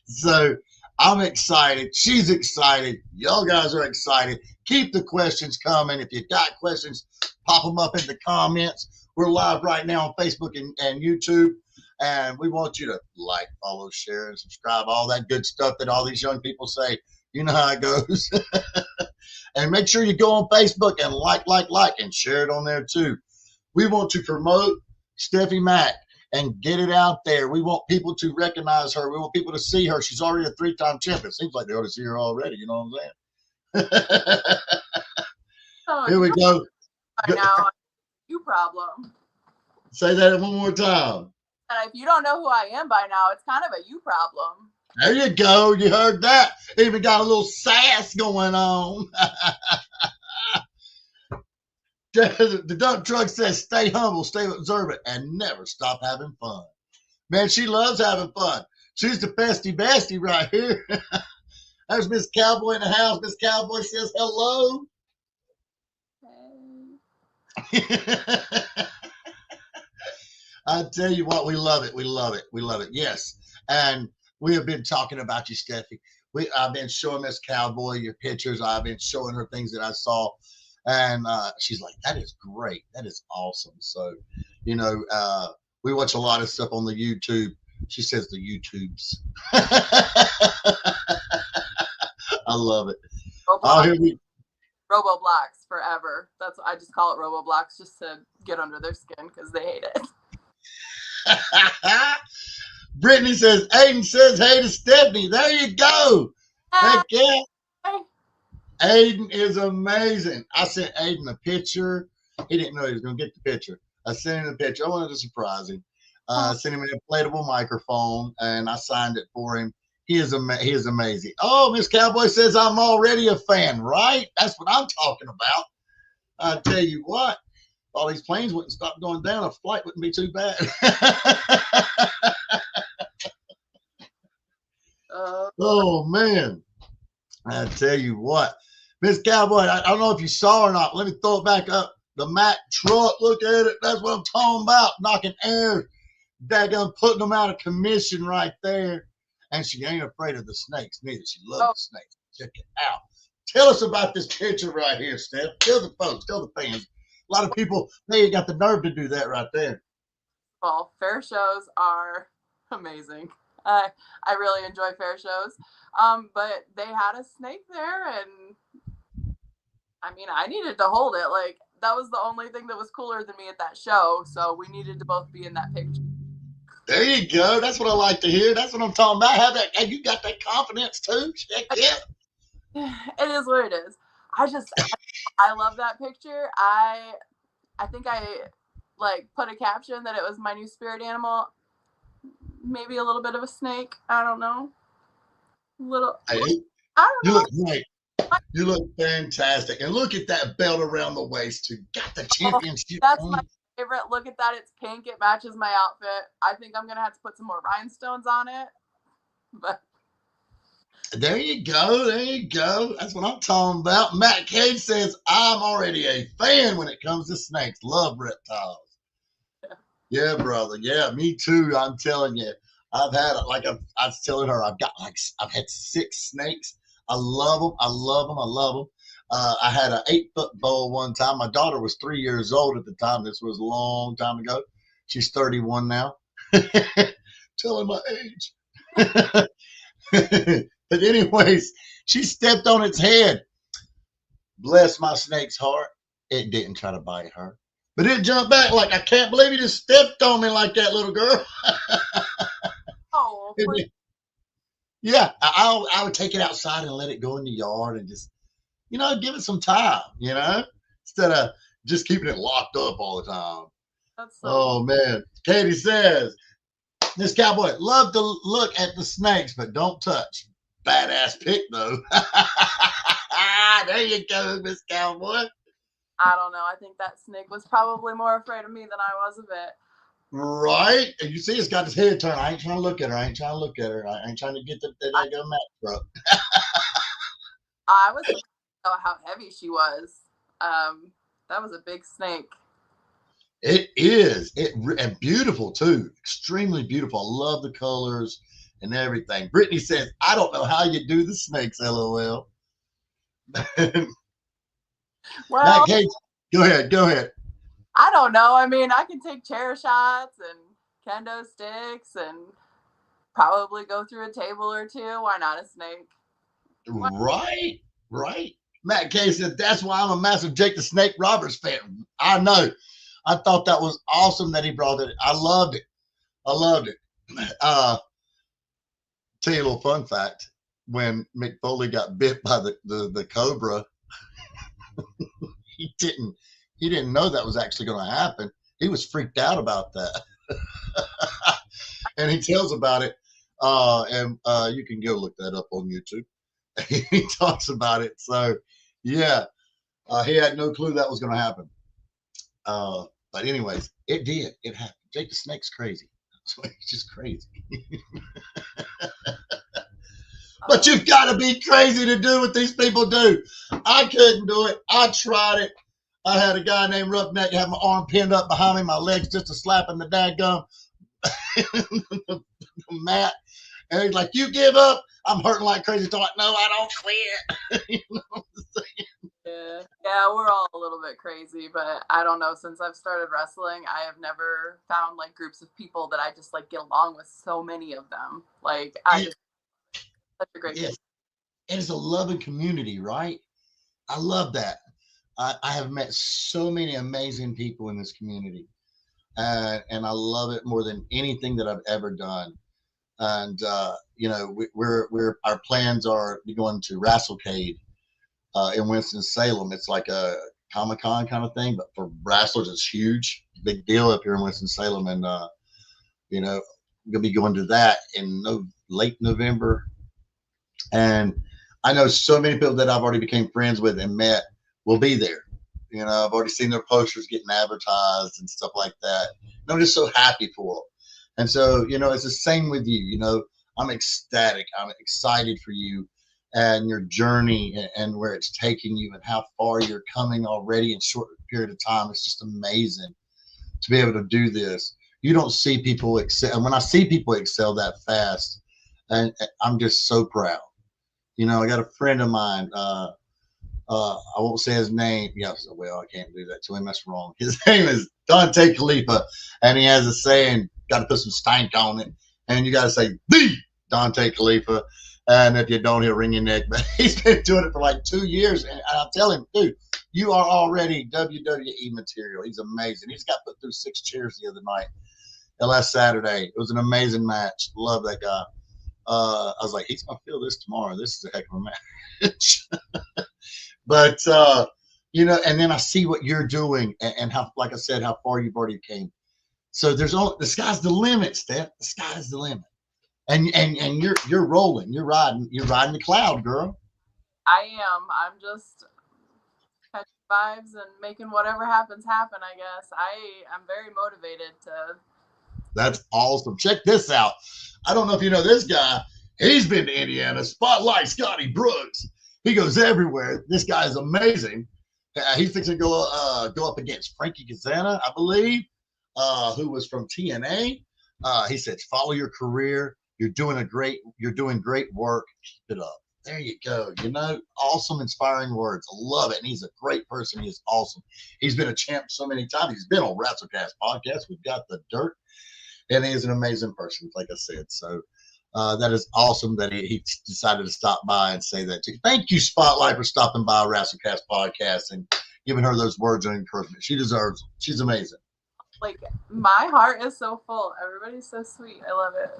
So I'm excited. She's excited. Y'all guys are excited. Keep the questions coming. If you got questions, pop them up in the comments. We're live right now on Facebook and YouTube, and we want you to like, follow, share, and subscribe, all that good stuff that all these young people say. You know how it goes. And make sure you go on Facebook and like, and share it on there too. We want to promote Stephie Mack and get it out there. We want people to recognize her. We want people to see her. She's already a 3-time champion. Seems like they ought to see her already. You know what I'm saying? Here we go.
by now, you problem.
Say that one more time.
And if you don't know who I am by now, it's kind of a you problem.
There you go. You heard that. Even got a little sass going on. The dump truck says, stay humble, stay observant, and never stop having fun. Man, she loves having fun. She's the bestie right here. There's Miss Cowboy in the house. Miss Cowboy says hello. I tell you what, we love it. We love it. We love it. Yes. And we have been talking about you, Stephie. I've been showing Miss Cowboy your pictures. I've been showing her things that I saw. And she's like, that is great. That is awesome. So, you know, we watch a lot of stuff on the YouTube. She says the YouTubes. I love it.
Robo-blocks forever. That's I just call it Robo-blocks just to get under their skin because they hate it.
Brittany says, Aiden says hey to Stephanie. There you go. Heck yeah. Aiden is amazing. I sent Aiden a picture. He didn't know he was going to get the picture. I sent him a picture. I wanted to surprise him. I sent him an inflatable microphone, and I signed it for him. He is amazing. Oh, Miss Cowboy says I'm already a fan, right? That's what I'm talking about. I tell you what, if all these planes wouldn't stop going down, a flight wouldn't be too bad. Oh, man. I tell you what. Miss Cowboy, I don't know if you saw or not. Let me throw it back up. The Mack truck, look at it. That's what I'm talking about. Knocking air. Daggone putting them out of commission right there. And she ain't afraid of the snakes neither. She loves the snakes. Check it out. Tell us about this picture right here, Steph. Tell the folks, tell the fans. A lot of people, they ain't got the nerve to do that right there.
Well, fair shows are amazing. I really enjoy fair shows. But they had a snake there, and I mean, I needed to hold it. Like, that was the only thing that was cooler than me at that show. So we needed to both be in that picture.
There you go. That's what I like to hear. That's what I'm talking about. Have that. You got that confidence too. Heck yeah.
It is what it is. I love that picture. I think I like put a caption that it was my new spirit animal. Maybe a little bit of a snake. I don't know. I don't know.
You look great. You look fantastic. And look at that belt around the waist too. Got the championship.
That's my favorite. Look at that. It's pink. It matches my outfit. I think I'm going to have to put some more rhinestones on it. But
there you go. There you go. That's what I'm talking about. Matt Cage says, I'm already a fan when it comes to snakes. Love reptiles. Yeah, brother. Yeah, me too. I'm telling you. I've had, like I was telling her, I've had 6 snakes. I love them. I love them. I love them. I had an 8-foot boa one time. My daughter was 3 years old at the time. This was a long time ago. She's 31 now. telling my age. But anyways, she stepped on its head. Bless my snake's heart. It didn't try to bite her. But it jumped back like, I can't believe you just stepped on me like that, little girl.
Oh,
Yeah, I would take it outside and let it go in the yard and just, give it some time, instead of just keeping it locked up all the time.
that's so.
Oh, man. Katie says, this cowboy loved to look at the snakes, but don't touch. Badass pick, though. There you go, Miss Cowboy.
I don't know. I think that snake was probably more afraid of me than I was of it.
Right? And you see, it's got his head turned. I ain't trying to look at her. I ain't trying to get the Mac truck.
I was surprised about how heavy she was. That was a big snake.
It is. And beautiful, too. Extremely beautiful. I love the colors and everything. Brittany says, I don't know how you do the snakes, LOL.
Well,
Kate, go ahead.
I don't know. I mean, I can take chair shots and kendo sticks and probably go through a table or two. Why not a snake?
Right. Matt K said, that's why I'm a massive Jake the Snake Roberts fan. I know. I thought that was awesome that he brought it. I loved it. Tell you a little fun fact. When Mick Foley got bit by the cobra, he didn't know that was actually going to happen. He was freaked out about that. And he tells about it. And you can go look that up on YouTube. He talks about it. So, yeah, he had no clue that was going to happen. But anyways, it did. It happened. Jake the Snake's crazy. He's just crazy. But you've got to be crazy to do what these people do. I couldn't do it. I tried it. I had a guy named Roughneck have my arm pinned up behind me, my legs just a slapping the dadgum mat. And he's like, you give up? I'm hurting like crazy. So I'm like, no, I don't quit. You know what I'm saying?
Yeah, we're all a little bit crazy, but I don't know. Since I've started wrestling, I have never found like groups of people that I just like get along with. So many of them, like such a great.
Yes, it is a loving community, right? I love that. I have met so many amazing people in this community, and I love it more than anything that I've ever done. And we're our plans are going to Wrestlecade in Winston-Salem. It's like a Comic-Con kind of thing, but for wrestlers, it's huge, big deal up here in Winston-Salem. And we're gonna be going to that in late November. And I know so many people that I've already became friends with and met will be there. I've already seen their posters getting advertised and stuff like that. And I'm just so happy for them. And so, it's the same with you. I'm ecstatic. I'm excited for you and your journey and where it's taking you and how far you're coming already in a short period of time. It's just amazing to be able to do this. You don't see people excel. And when I see people excel that fast, and I'm just so proud. I got a friend of mine. I won't say his name. Yes, well, I can't do that to him. That's wrong. His name is Dante Khalifa, and he has a saying, got to put some stank on it, and you got to say, the Dante Khalifa, and if you don't, he'll wring your neck. But he's been doing it for like 2 years, and I'll tell him, dude, you are already WWE material. He's amazing. He's got put through 6 chairs the other night, last Saturday. It was an amazing match. Love that guy. I was like, he's going to feel this tomorrow. This is a heck of a match. But, and then I see what you're doing and how, like I said, how far you've already came. So the sky's the limit, Steph. The sky's the limit. And you're rolling. You're riding the cloud, girl.
I am. I'm just catching vibes and making whatever happens happen, I guess. I'm very motivated to.
That's awesome. Check this out. I don't know if you know this guy. He's been to Indiana. Spotlight Scotty Brooks. He goes everywhere. This guy is amazing. He's fixing to go up against Frankie Kazana, I believe, who was from TNA. He said, "Follow your career. You're doing great work. Keep it up." There you go. Awesome, inspiring words. I love it. And he's a great person. He is awesome. He's been a champ so many times. He's been on WrestleCast podcast. We've got the dirt. And he is an amazing person, like I said. So that is awesome that he decided to stop by and say that to you. Thank you, Spotlight, for stopping by WrestleCast podcast and giving her those words of encouragement. She deserves them. She's amazing.
Like, my heart is so full. Everybody's so sweet. I love it.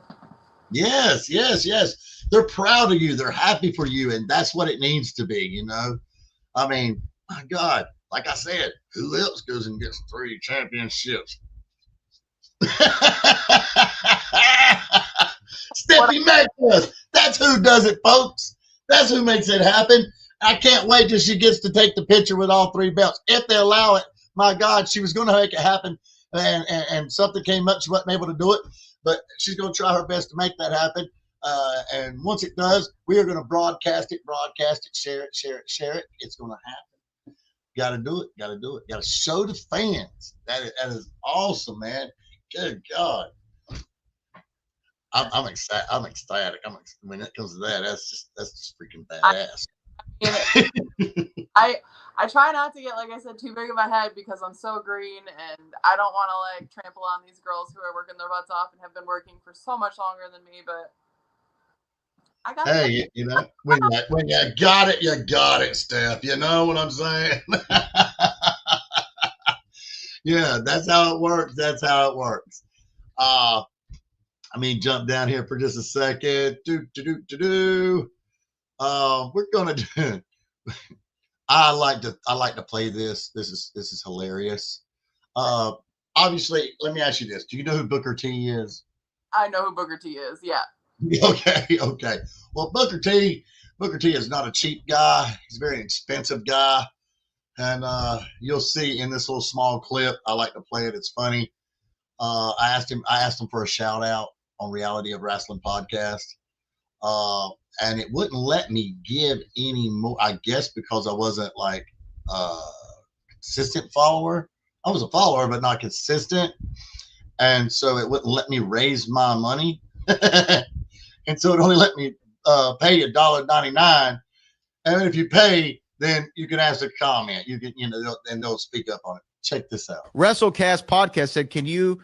Yes, yes, yes. They're proud of you. They're happy for you. And that's what it needs to be, you know? I mean, my God, like I said, who else goes and gets 3 championships? Stephie does. That's who does it, folks. That's who makes it happen. I can't wait till she gets to take the picture with all 3 belts. If they allow it, my God, she was going to make it happen. And something came up. She wasn't able to do it. But she's going to try her best to make that happen. And once it does, we are going to broadcast it, share it. It's going to happen. Got to do it. Got to show the fans. That is awesome, man. Good God. I'm excited. I'm ecstatic. When it comes to that, that's just freaking badass.
I try not to get, like I said, too big of a head because I'm so green and I don't want to like trample on these girls who are working their butts off and have been working for so much longer than me. But I got
hey, you know, when you got it, you got it, Steph. You know what I'm saying? Yeah, that's how it works. That's how it works. I mean, jump down here for just a second. We're gonna do. I like to play this. This is hilarious. Obviously, let me ask you this: do you know who Booker T is?
I know who Booker T is. Yeah.
Okay. Well, Booker T is not a cheap guy. He's a very expensive guy, and you'll see in this little small clip. I like to play it. It's funny. I asked him for a shout out on Reality of Wrestling podcast. And it wouldn't let me give any more, I guess, because I wasn't like a consistent follower. I was a follower, but not consistent. And so it wouldn't let me raise my money. And so it only let me pay $1.99. And if you pay, then you can ask a comment. You can, and they'll speak up on it. Check this out.
WrestleCast podcast said, "Can you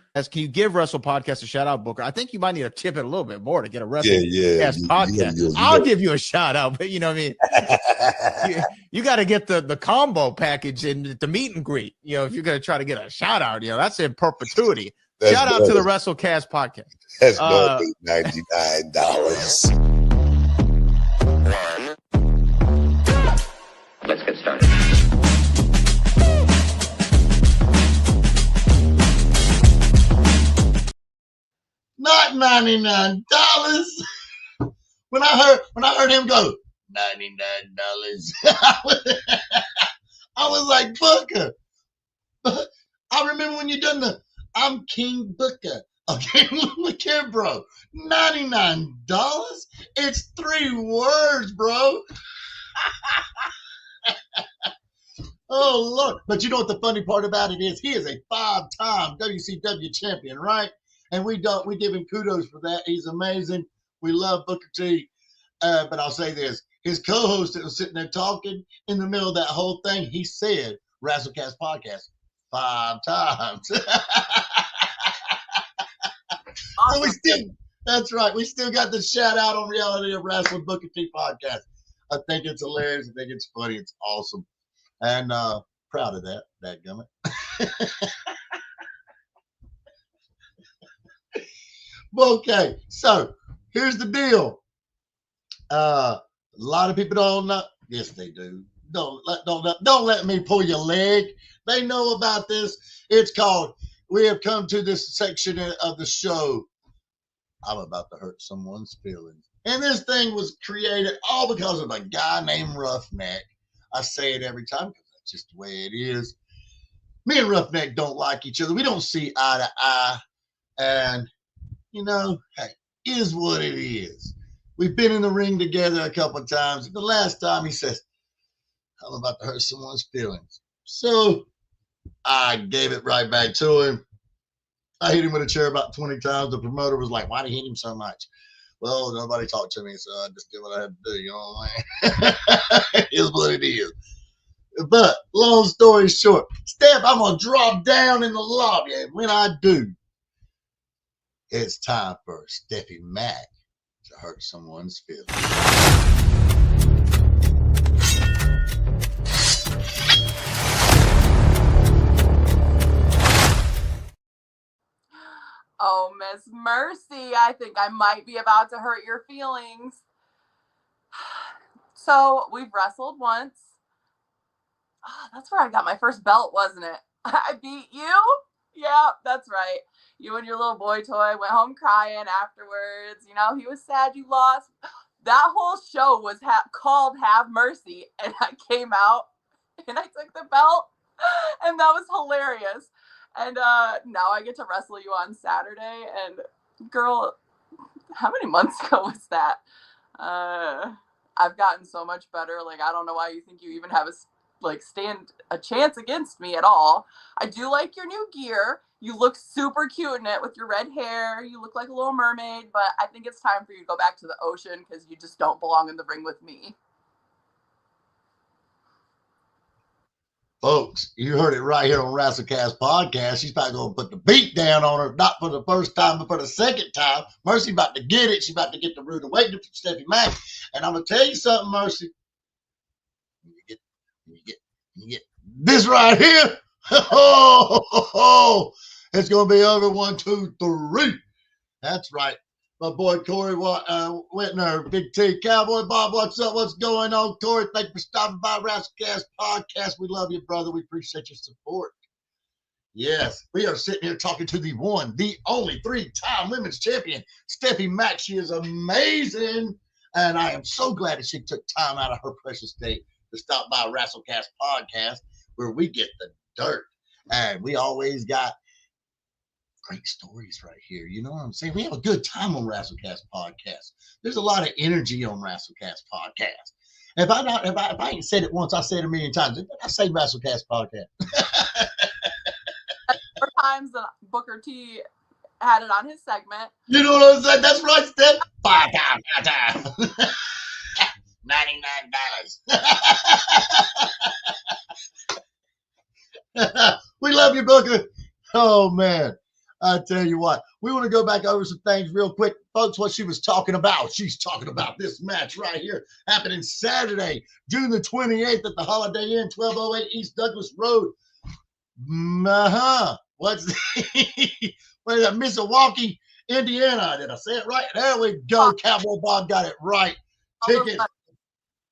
give Wrestle Podcast a shout out, Booker? I think you might need to tip it a little bit more to get a WrestleCast podcast. I'll give you a shout out, but you know what I mean. you got to get the combo package and the meet and greet. You know, if you're gonna try to get a shout out, that's in perpetuity. Shout out to the WrestleCast podcast.
That's $99.
Let's get started.
Not $99. When I heard him go $99, I was like, Booker. I remember when you done the I'm King Booker. Okay, look here, bro. $99? It's 3 words, bro. Oh, look. But you know what the funny part about it is? He is a 5-time WCW champion, right? And we give him kudos for that. He's amazing. We love Booker T. But I'll say this. His co-host that was sitting there talking in the middle of that whole thing, he said WrestleCast podcast 5 times.
Awesome.
So that's right. We still got the shout out on Reality of Wrestling Booker T podcast. I think it's hilarious. I think it's funny. It's awesome. And proud of that gummit. Okay, so here's the deal. A lot of people don't know. Yes, they do. Don't let me pull your leg. They know about this. It's called. We have come to this section of the show. I'm about to hurt someone's feelings, and this thing was created all because of a guy named Roughneck. I say it every time because that's just the way it is. Me and Roughneck don't like each other. We don't see eye to eye, and hey, is what it is. We've been in the ring together a couple of times. The last time he says, I'm about to hurt someone's feelings. So I gave it right back to him. I hit him with a chair about 20 times. The promoter was like, why did you hit him so much? Well, nobody talked to me, so I just did what I had to do. You know what I mean? It is what it is. But long story short, Steph, I'm going to drop down in the lobby. And when I do, It's time for Stephie Mack to hurt someone's feelings.
Oh, Miss Mercy, I think I might be about to hurt your feelings. So we've wrestled once. Oh, that's where I got my first belt, wasn't it? I beat you? Yeah, that's right. You and your little boy toy went home crying afterwards. You know, he was sad you lost. That whole show was called Have Mercy, and I came out and I took the belt, and that was hilarious. And now I get to wrestle you on Saturday. And girl, how many months ago was that? I've gotten so much better. Like, I don't know why you think you even have stand a chance against me at all. I do like your new gear. You look super cute in it with your red hair. You look like a little mermaid, but I think it's time for you to go back to the ocean because you just don't belong in the ring with me.
Folks, you heard it right here on WrestleCast Podcast. She's probably going to put the beat down on her, not for the first time, but for the second time. Mercy about to get it. She's about to get the rude awakening from Stephie Mack. And I'm going to tell you something, Mercy. You get this right here. It's going to be over 1, 2, 3. That's right. My boy Corey Whitner, Big T, Cowboy Bob, what's up? What's going on, Corey? Thank you for stopping by WrestleCast Podcast. We love you, brother. We appreciate your support. Yes, we are sitting here talking to the one, the only 3-time women's champion, Stephie Mack. She is amazing, and I am so glad that she took time out of her precious day to stop by WrestleCast Podcast, where we get the dirt, and we always got great stories right here. You know what I'm saying? We have a good time on WrestleCast Podcast. There's a lot of energy on WrestleCast Podcast. If I ain't said it once, I said it a million times. I say WrestleCast Podcast.
More times than Booker T had it on his segment.
You know what I'm saying? That's right, Steph. 5 times. $99. We love you, Booker. Oh, man. I tell you what, we want to go back over some things real quick. Folks, what she was talking about. She's talking about this match right here happening Saturday, June the 28th at the Holiday Inn, 1208 East Douglas Road. What's what is that? Milwaukee, Indiana. Did I say it right? There we go. Cowboy Bob got it right. Tickets.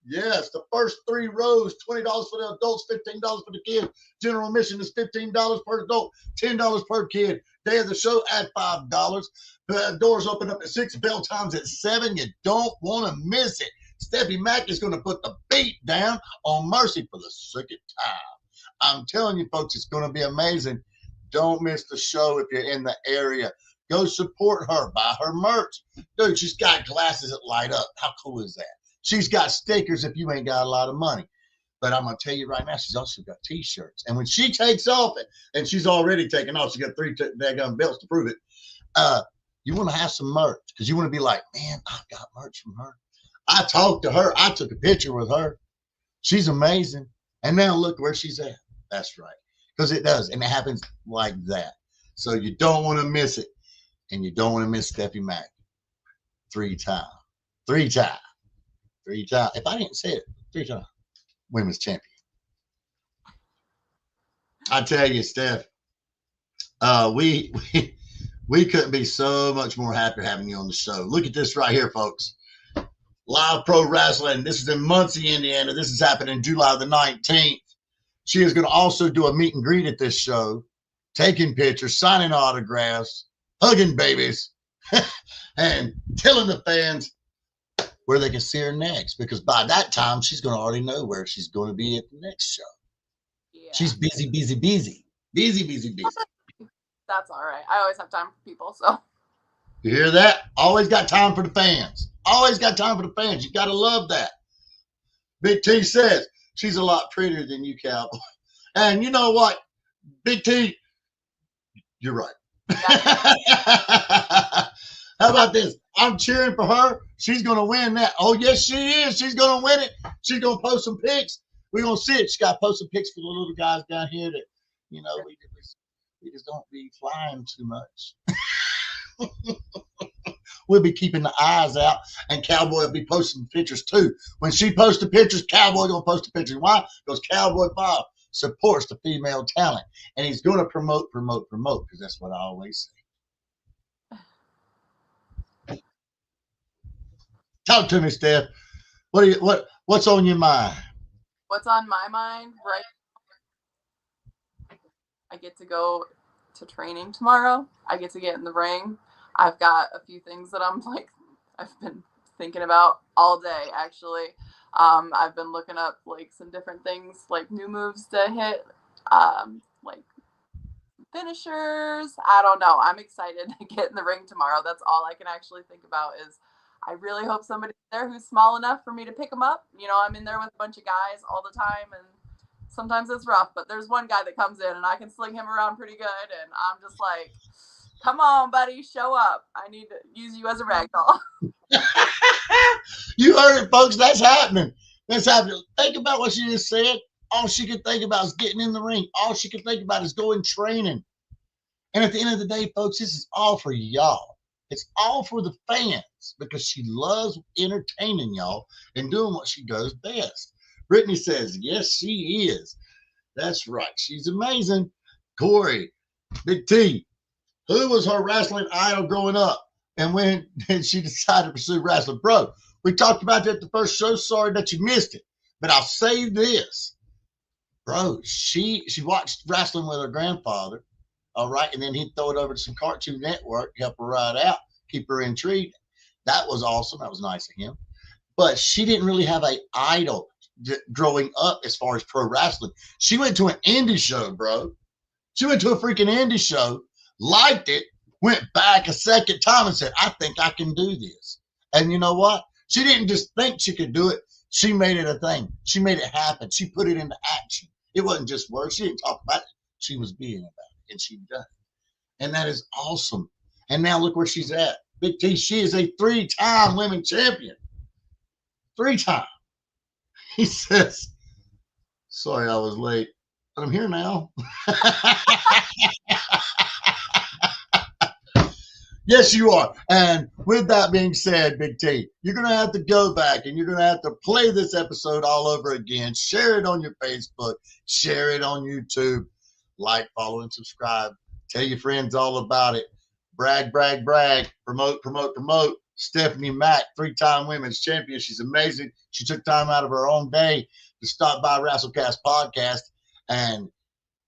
Yes, the first 3 rows, $20 for the adults, $15 for the kids. General admission is $15 per adult, $10 per kid. Day of the show at $5. The doors open up at 6, bell times at 7. You don't want to miss it. Stephie Mack is going to put the beat down on Mercy for the second time. I'm telling you, folks, it's going to be amazing. Don't miss the show if you're in the area. Go support her. Buy her merch. Dude, she's got glasses that light up. How cool is that? She's got stickers if you ain't got a lot of money. But I'm going to tell you right now, she's also got T-shirts. And when she takes off, and she's already taken off, she got 3 daggone belts to prove it, you want to have some merch because you want to be like, man, I've got merch from her. I talked to her. I took a picture with her. She's amazing. And now look where she's at. That's right. Because it does. And it happens like that. So you don't want to miss it. And you don't want to miss Stephie Mack. 3 times. 3 times. 3 times. If I didn't say it, 3 times. Women's champion. I tell you, Steph, we couldn't be so much more happy having you on the show. Look at this right here, folks. Live Pro Wrestling. This is in Muncie, Indiana. This is happening July the 19th. She is going to also do a meet and greet at this show, taking pictures, signing autographs, hugging babies, and telling the fans where they can see her next, because by that time she's going to already know where she's going to be at the next show. Yeah. She's busy.
That's all right. I always have time for people. So
you hear that? Always got time for the fans. Always got time for the fans. You got to love that. Big T says she's a lot prettier than you, Cowboy. And you know what, Big T, you're right. How about this? I'm cheering for her. She's going to win that. Oh, yes, she is. She's going to win it. She's going to post some pics. We're going to see it. She got to post some pics for the little guys down here that, you know, we just don't be flying too much. We'll be keeping the eyes out, and Cowboy will be posting pictures too. When she posts the pictures, Cowboy gonna post the pictures. Why? Because Cowboy Bob supports the female talent, and he's gonna promote, because that's what I always say. Talk to me, Steph. What's on your mind?
What's on my mind, right? I get to go to training tomorrow. I get to get in the ring. I've got a few things that I've been thinking about all day, actually. I've been looking up like some different things, like new moves to hit, like finishers. I don't know. I'm excited to get in the ring tomorrow. That's all I can actually think about is I really hope somebody's there who's small enough for me to pick them up. You know, I'm in there with a bunch of guys all the time, and sometimes it's rough, but there's one guy that comes in and I can sling him around pretty good, and I'm just like, come on, buddy, show up. I need to use you as a rag doll.
You heard it, folks. That's happening. That's happening. Think about what she just said. All she could think about is getting in the ring. All she could think about is going training. And at the end of the day, folks, this is all for y'all. It's all for the fans because she loves entertaining y'all and doing what she does best. Brittany says, yes, she is. That's right. She's amazing. Corey, Big T, who was her wrestling idol growing up? And when she decided to pursue wrestling? Bro, we talked about that at the first show. Sorry that you missed it. But I'll say this. Bro, she watched wrestling with her grandfather. All right. And then he'd throw it over to some Cartoon Network, help her ride out, keep her intrigued. That was awesome. That was nice of him. But she didn't really have an idol growing up as far as pro wrestling. She went to an indie show, bro. She went to a freaking indie show, liked it, went back a second time and said, I think I can do this. And you know what? She didn't just think she could do it. She made it a thing. She made it happen. She put it into action. It wasn't just words. She didn't talk about it. She was being about it, and she done it. And that is awesome. And now look where she's at. Big T, she is a 3-time women champion. 3-time. He says, sorry I was late, but I'm here now. Yes, you are. And with that being said, Big T, you're going to have to go back and you're going to have to play this episode all over again. Share it on your Facebook. Share it on YouTube. Like, follow, and subscribe. Tell your friends all about it. Brag, brag, brag. Promote, promote, promote. Stephanie Mack, 3-time women's champion. She's amazing. She took time out of her own day to stop by WrestleCast podcast and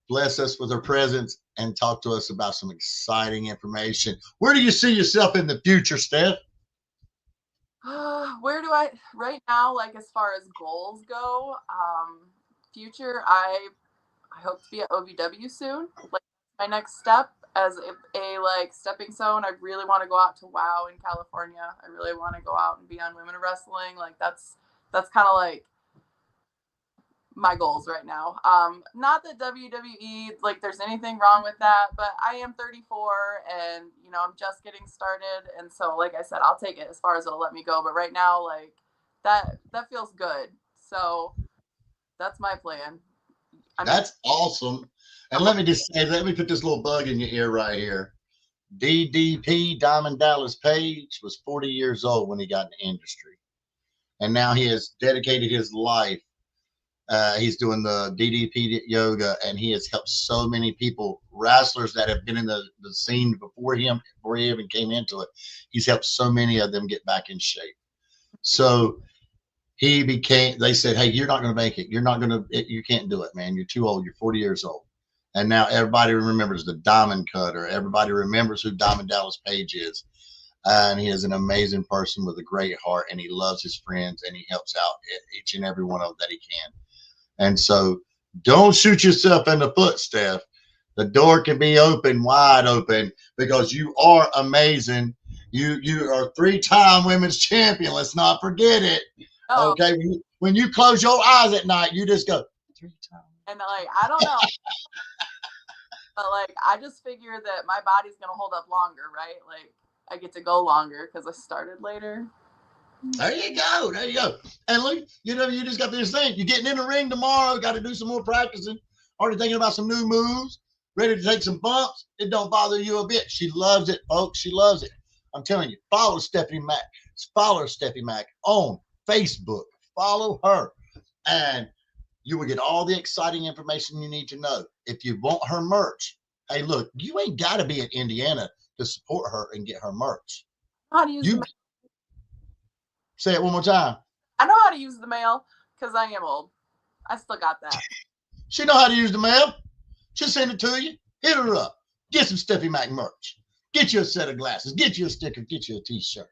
bless us with her presence and talk to us about some exciting information. Where do you see yourself in the future, Steph?
Where do I right now, like as far as goals go, future, I hope to be at OVW soon. Like my next step as a like stepping stone. I really want to go out to WOW in California. I really want to go out and be on Women of Wrestling. Like that's kind of like my goals right now. Not that WWE, like there's anything wrong with that, but I am 34 and, you know, I'm just getting started. And so, like I said, I'll take it as far as it'll let me go. But right now, like that feels good. So that's my plan.
That's awesome. And let me just say, let me put this little bug in your ear right here. DDP, Diamond Dallas Page, was 40 years old when he got in the industry. And now he has dedicated his life. He's doing the DDP yoga, and he has helped so many people, wrestlers that have been in the scene before him, before he even came into it. He's helped so many of them get back in shape. So they said, hey, you're not going to make it. You can't do it, man. You're too old. You're 40 years old. And now everybody remembers the Diamond Cutter. Everybody remembers who Diamond Dallas Page is. And he is an amazing person with a great heart, and he loves his friends, and he helps out each and every one of them that he can. And so don't shoot yourself in the foot, Steph. The door can be open, wide open, because you are amazing. You are 3-time women's champion. Let's not forget it. Oh. Okay. When you close your eyes at night, you just go 3 times.
And like, I don't know. But like, I just figure that my body's going to hold up longer, right? Like I get to go longer because I started later.
There you go. There you go. And look, you just got this thing. You're getting in the ring tomorrow. Got to do some more practicing. Already thinking about some new moves. ready to take some bumps, it don't bother you a bit. She loves it, folks. She loves it. I'm telling you, follow Stephanie Mac. Follow Stephanie Mac on Facebook. Follow her. And you will get all the exciting information you need to know. If you want her merch, hey, look, you ain't got to be in Indiana to support her and get her merch.
How to use the mail.
Say it one more time.
I know how to use the mail because I am old. I still got that.
She know how to use the mail. She'll send it to you. Hit her up. Get some Stephie Mac merch. Get you a set of glasses. Get you a sticker. Get you a t-shirt.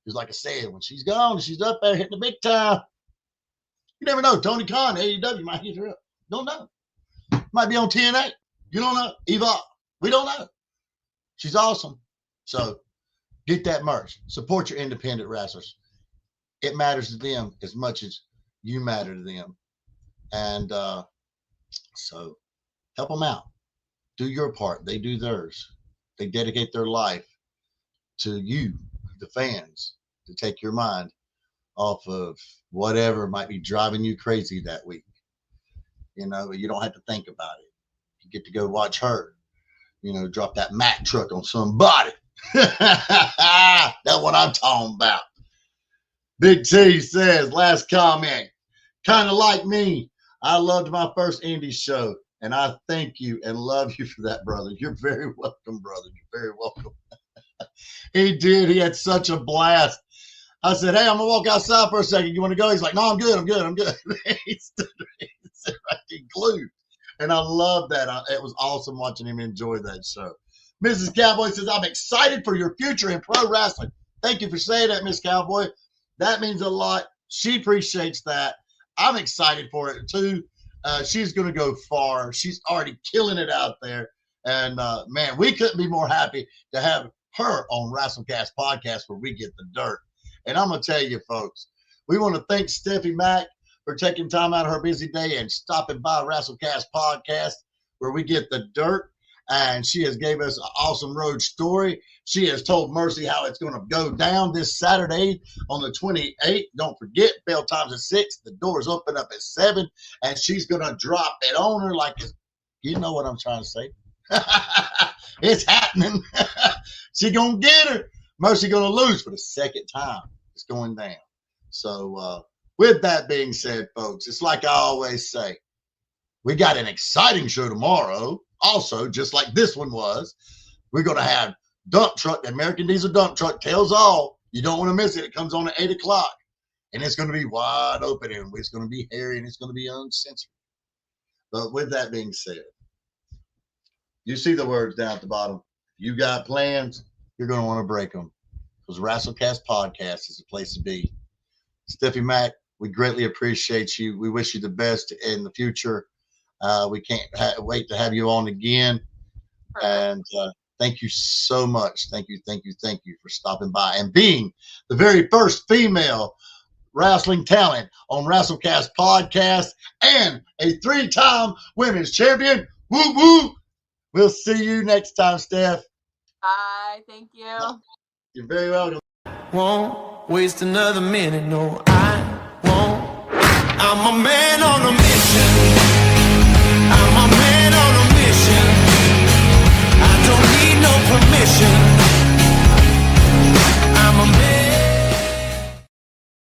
Because like I said, when she's gone, she's up there hitting the big time. You never know. Tony Khan, AEW might hit her up. Don't know. Might be on TNA. You don't know. Evolve. We don't know. She's awesome. So get that merch. Support your independent wrestlers. It matters to them as much as you matter to them. And so help them out. Do your part. They do theirs. They dedicate their life to you, the fans, to take your mind off of whatever might be driving you crazy that week. You know, you don't have to think about it. You get to go watch her, you know, drop that Mack truck on somebody. That's what I'm talking about. Big T says, last comment, kind of like me. I loved my first indie show, and I thank you and love you for that, brother. You're very welcome, brother. You're very welcome. He did. He had such a blast. I said, hey, I'm going to walk outside for a second. You want to go? He's like, no, I'm good. I'm good. I'm good. He stood right there glued. And I love that. It was awesome watching him enjoy that show. Mrs. Cowboy says, I'm excited for your future in pro wrestling. Thank you for saying that, Miss Cowboy. That means a lot. She appreciates that. I'm excited for it, too. She's going to go far. She's already killing it out there. And, man, we couldn't be more happy to have her on WrestleCast Podcast where we get the dirt. And I'm going to tell you, folks, we want to thank Stephie Mac for taking time out of her busy day and stopping by WrestleCast Podcast where we get the dirt. And she has gave us an awesome road story. She has told Mercy how it's going to go down this Saturday on the 28th. Don't forget, bell time's at 6. The doors open up at 7. And she's going to drop it on her like it's, you know what I'm trying to say. It's happening. She going to get her. Mercy going to lose for the second time. It's going down. So with that being said, folks, it's like I always say, we got an exciting show tomorrow. Also, just like this one was, we're going to have Dump Truck, the American Diesel Dump Truck tells all. You don't want to miss it. It comes on at 8 o'clock. And it's going to be wide open and it's going to be hairy and it's going to be uncensored. But with that being said, you see the words down at the bottom. If you got plans, you're going to want to break them. Because WrestleCast Podcast is the place to be. Stephie Mac, we greatly appreciate you. We wish you the best in the future. We can't wait to have you on again. And thank you so much. Thank you for stopping by and being the very first female wrestling talent on WrestleCast Podcast and a 3-time women's champion. Woo woo. We'll see you next time, Steph.
Bye. Thank you.
You're very welcome.
Won't waste another minute, no, I won't. I'm a man on a mission.